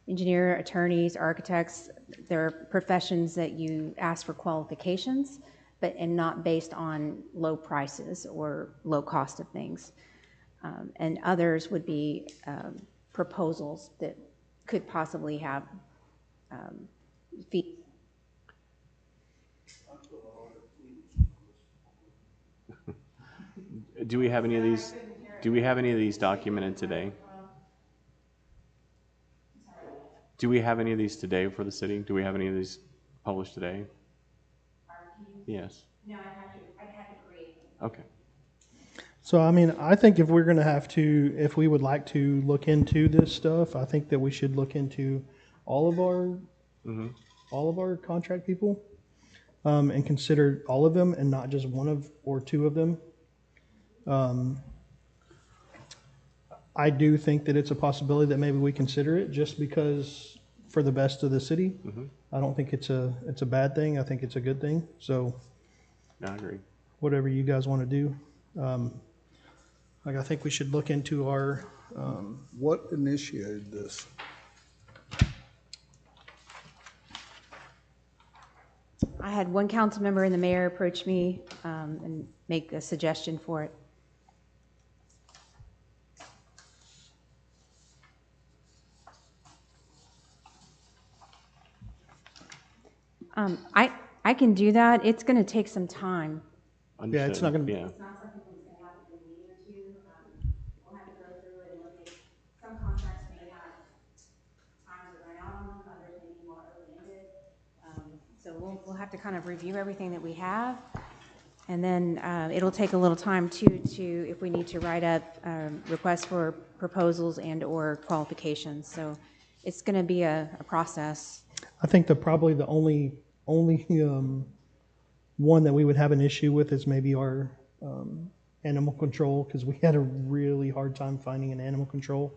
engineer, attorneys, architects, they're professions that you ask for qualifications, and not based on low prices or low cost of things. And others would be proposals that could possibly have fees. Do we have any of these? Do we have any of these documented today? Do we have any of these today for the city? Do we have any of these published today? Yes. No, I'd have to create them. Okay. So, I mean, I think if we're going to have to, if we would like to look into this stuff, I think that we should look into all of our contract people and consider all of them and not just one of or two of them. Um, I do think that it's a possibility that maybe we consider it just because for the best of the city. I don't think it's a bad thing. I think it's a good thing. So I agree. whatever you guys want to do. Like I think we should look into our, What initiated this? I had one council member and the mayor approach me and make a suggestion for it. I can do that. It's going to take some time. Yeah, it's not gonna be- Yeah. It's not something that's going to happen in a meeting or two. We'll have to go through it and look at, some contracts may have times that run out on them, others may be more open-ended. So we'll have to kind of review everything that we have. And then it'll take a little time too, if we need to write up requests for proposals and/or qualifications. So it's going to be a process. I think probably the only one that we would have an issue with is maybe our animal control, because we had a really hard time finding an animal control.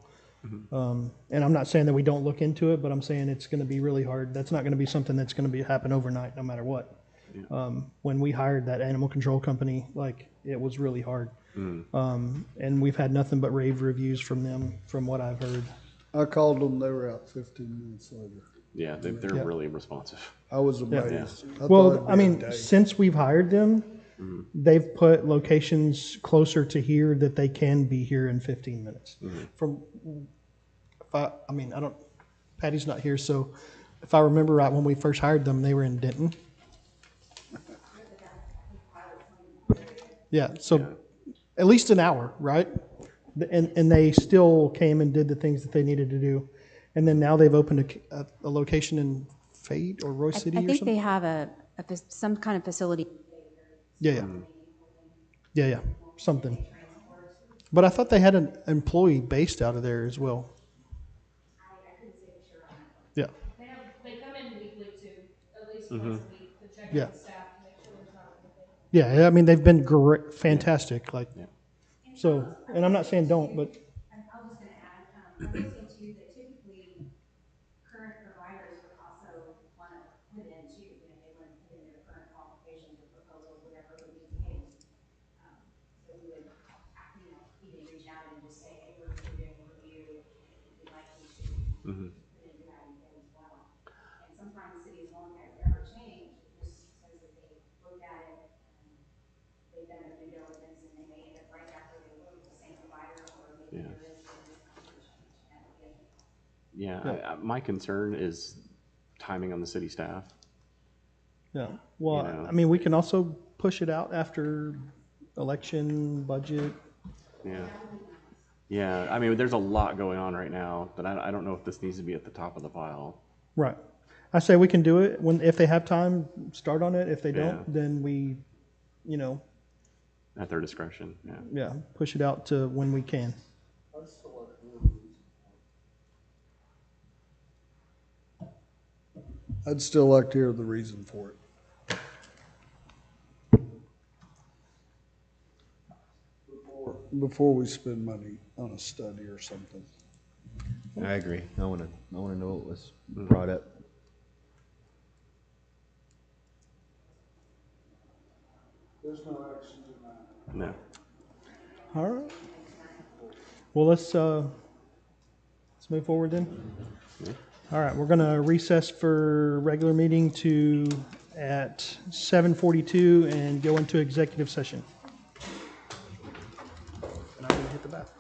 And I'm not saying that we don't look into it, but I'm saying it's going to be really hard. That's not going to be something that's going to happen overnight, no matter what. When we hired that animal control company, like it was really hard. And we've had nothing but rave reviews from them, from what I've heard. I called them, they were out 15 minutes later. Yeah, they're Yeah. really responsive. I was Yeah. amazed. I Well, thought it'd I be a mean, day. since we've hired them, they've put locations closer to here that they can be here in 15 minutes. From, I don't, Patty's not here, so if I remember right, when we first hired them, they were in Denton. Yeah, so at least an hour, right? And they still came and did the things that they needed to do. And then now they've opened a location in Fayette or Roy City I or think something? they have some kind of facility. Yeah. Something. But I thought they had an employee based out of there as well. Yeah. They come in weekly too, at least Mhm. once a week to check Yeah. out the staff to make sure there's not anything. Yeah, I mean, they've been great, fantastic, like, so, and I'm not saying don't, but, I was just going to add, I will say too, that typically current providers would also want to put in too, they want to put in their current qualifications or proposals, whatever it would be to him. So we would, even reach out and just say, hey, we're doing a review, we'd like you to put into that as well. And sometimes cities won't ever change, it just says that they looked at it and they've done their due diligence and they may end up right after they work with the same provider or maybe there is some change. That would be Yeah, my concern is timing on the city staff. yeah. Well, You know. I mean, we can also push it out after election, budget. Yeah. Yeah, I mean, there's a lot going on right now, but I don't know if this needs to be at the top of the pile. Right. I say we can do it if they have time, start on it. If they Yeah. don't, then we, At their discretion, yeah. push it out to when we can. I'd still like to hear the reason for it. Before we spend money on a study or something. I agree. I want to know what was brought up. There's no action tonight. No. All right. Well, let's move forward then. All right, we're gonna recess for regular meeting at 7:42 and go into executive session. And I'm gonna hit the bathroom.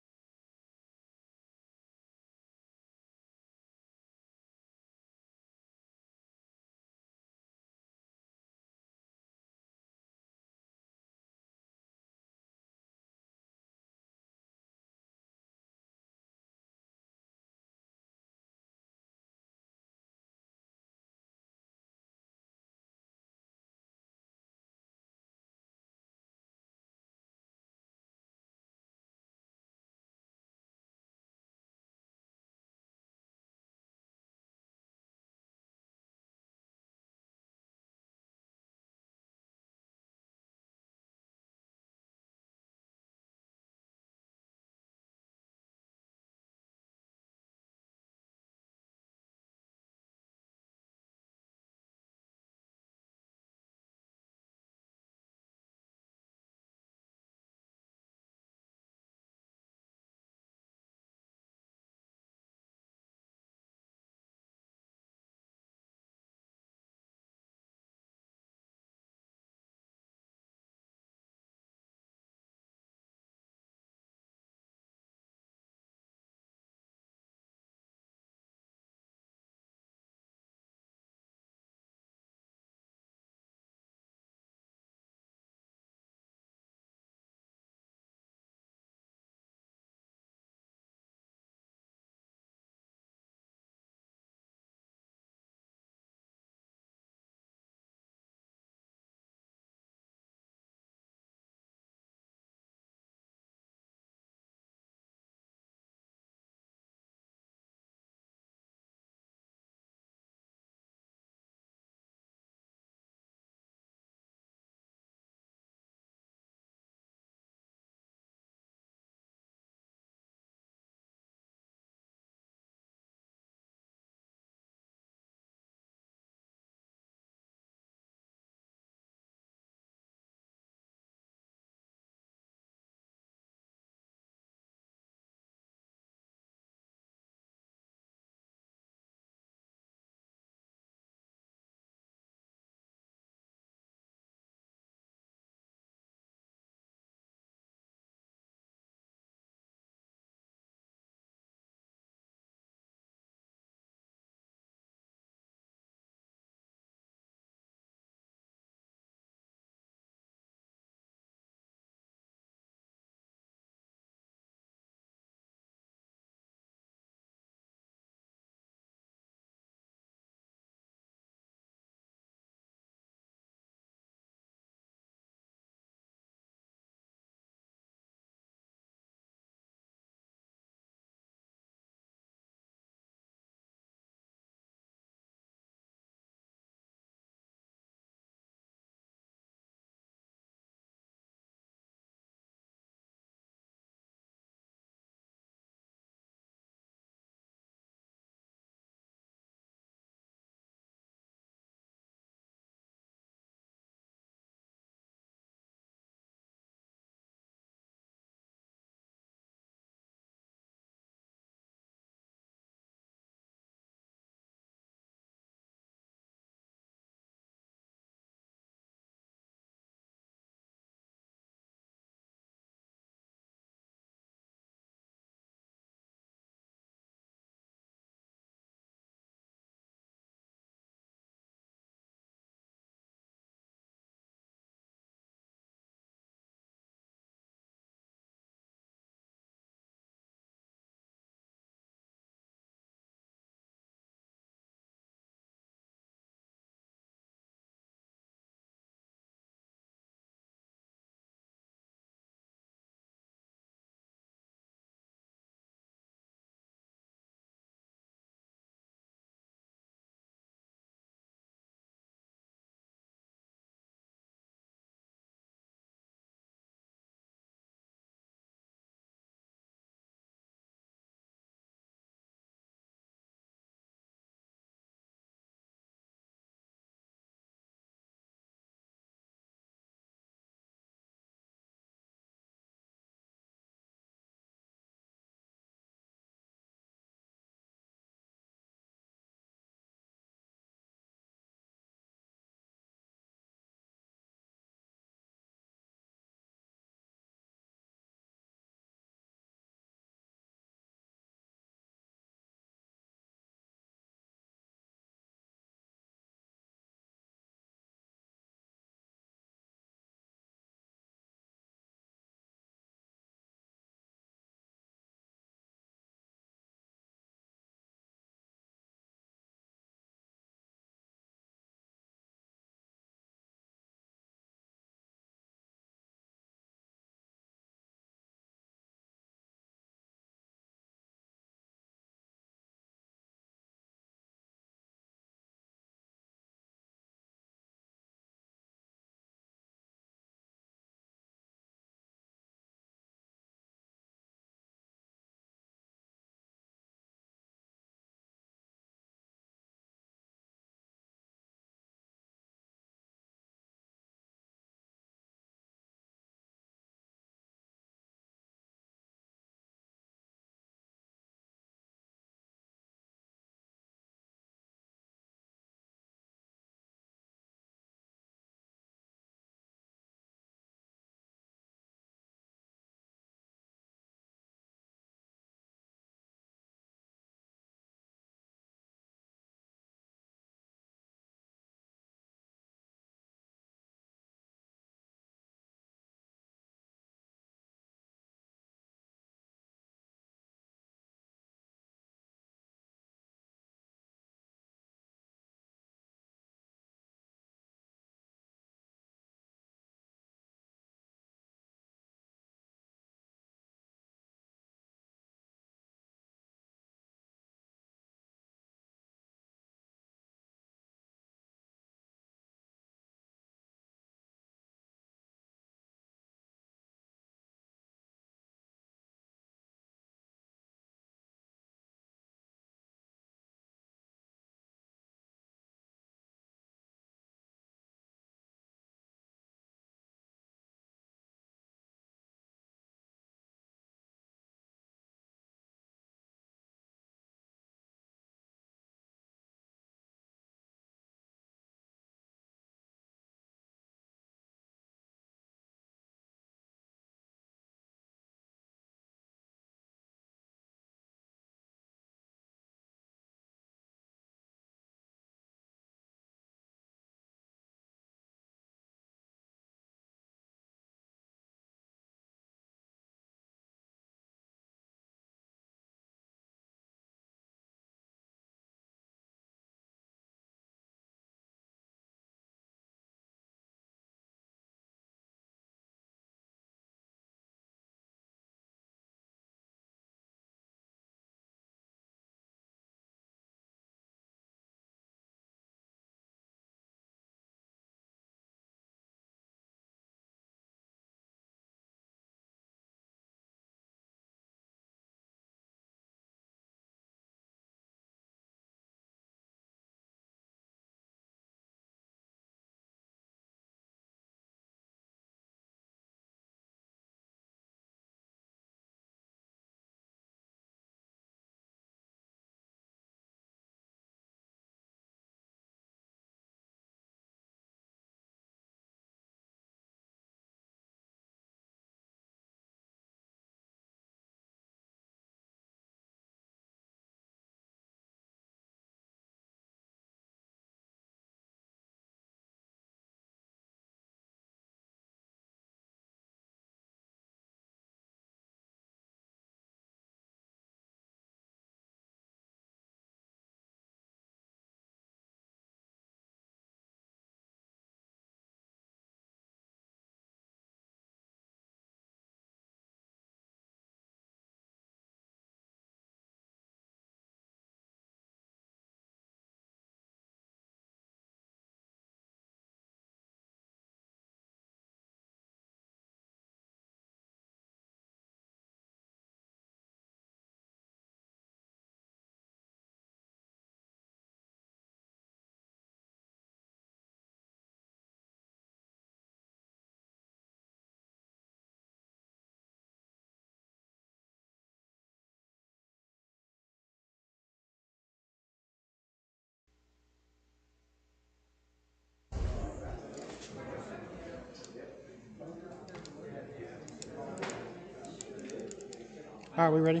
All right, we ready?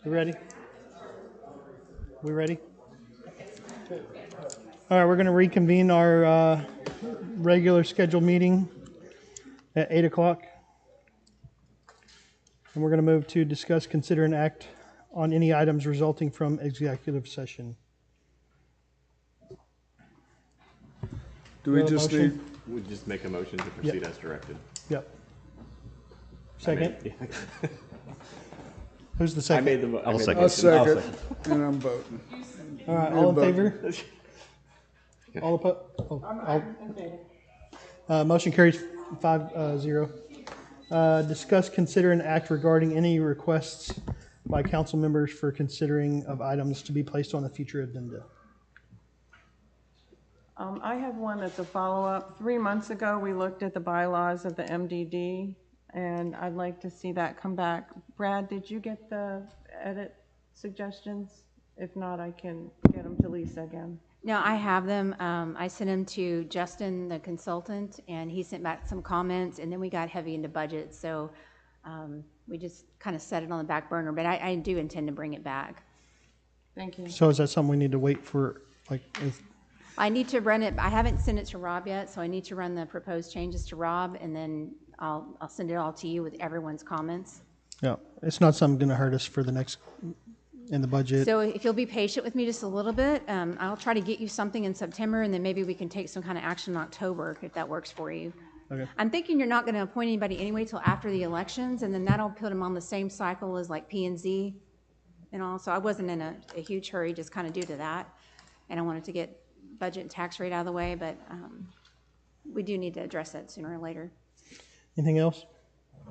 We ready? We ready? All right, we're going to reconvene our regular scheduled meeting at 8 o'clock. And we're going to move to discuss, consider, and act on any items resulting from executive session. Do we just need, We just make a motion to proceed as directed. Yep. Second? I Who's the second? made the. I'll a second, and I'm voting. All right, You're all in voting. favor? All opposed? Motion carries 5-0. Discuss, consider, and act regarding any requests by council members for considering of items to be placed on the future agenda. I have one that's a follow-up. 3 months ago, we looked at the bylaws of the MDD, and I'd like to see that come back. Brad, did you get the edit suggestions? If not, I can get them to Lisa again. No, I have them. I sent them to Justin, the consultant, and he sent back some comments, and then we got heavy into budget, so we just kind of set it on the back burner, but I do intend to bring it back. Thank you. So is that something we need to wait for, like, I need to run it, I haven't sent it to Rob yet, so I need to run the proposed changes to Rob, and then I'll send it all to you with everyone's comments. yeah, it's not something going to hurt us for the next, in the budget. So if you'll be patient with me just a little bit, I'll try to get you something in September, and then maybe we can take some kind of action in October, if that works for you. Okay. I'm thinking you're not going to appoint anybody anyway till after the elections, and then that'll put them on the same cycle as like P&Z and all. So I wasn't in a huge hurry, just kind of due to that. And I wanted to get budget and tax rate out of the way, but we do need to address that sooner or later. Anything else?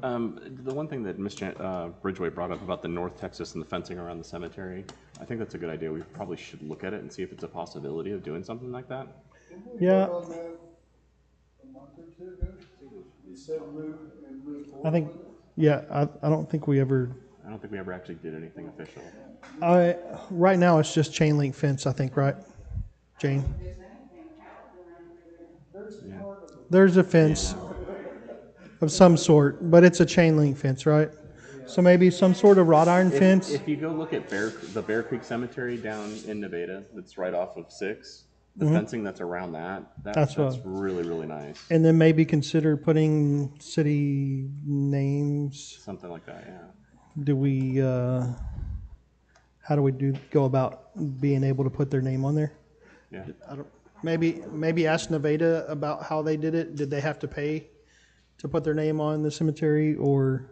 The one thing that Ms. Bridgeway brought up about the North Texas and the fencing around the cemetery, I think that's a good idea. We probably should look at it and see if it's a possibility of doing something like that. Yeah. I think, yeah, I don't think we ever, I don't think we ever actually did anything official. right now it's just chain link fence, I think, right, Jane? There's a fence of some sort, but it's a chain link fence, right? So maybe some sort of wrought iron fence? If you go look at the Bear Creek Cemetery down in Nevada, that's right off of 6, the fencing that's around that's really, really nice. And then maybe consider putting city names. Something like that, yeah. Do we, how do we go about being able to put their name on there? Yeah. Maybe ask Nevada about how they did it. Did they have to pay to put their name on the cemetery, or?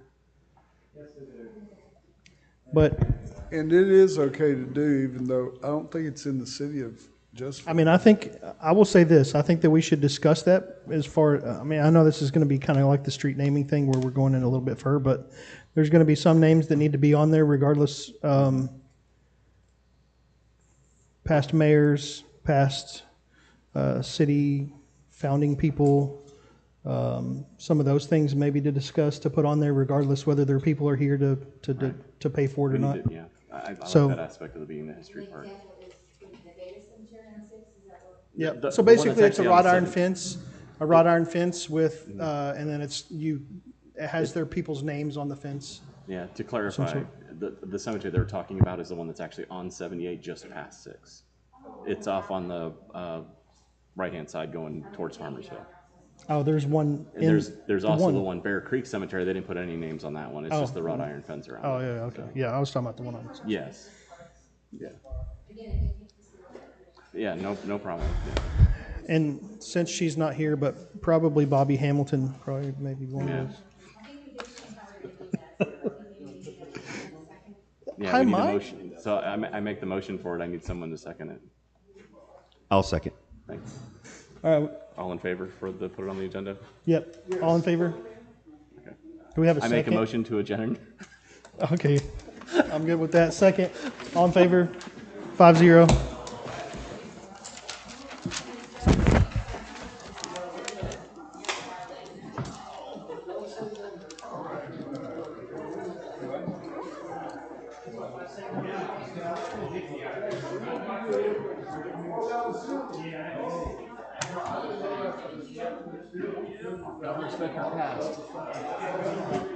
But. And it is okay to do, even though I don't think it's in the city of Just. I mean, I will say this, I think that we should discuss that as far, I mean, I know this is going to be kind of like the street naming thing where we're going in a little bit further, but there's going to be some names that need to be on there regardless, past mayors, past city founding people, some of those things maybe to discuss, to put on there regardless whether their people are here to pay for it or not. Yeah, I like So- that aspect of it being the history part. Yeah, The- so the one basically that's it's a actually on wrought the iron seventh. fence, a wrought iron fence with, and then it has their people's names on the fence. Yeah, to clarify, sort. the cemetery they were talking about is the one that's actually on 78 just past 6. It's off on the right-hand side going towards Farmersville. Oh, there's one. And there's also the one Bear Creek Cemetery. They didn't put any names on that one. It's Oh. just the wrought iron fence around. Oh, it. yeah, okay. Yeah, I was talking about the one on. Yes. Yeah. Yeah, no problem. Yeah. And since she's not here, but probably Bobby Hamilton, probably maybe one Yeah. of those. Yeah, Hi, we need a Mike. motion. So I make the motion for it. I need someone to second it. I'll second. Thanks. All right, All in favor for the put it on the agenda? yep, all in favor? Do we have a I second? make a motion to adjourn. Okay, I'm good with that. Second, all in favor? 5-0. Don't respect our past.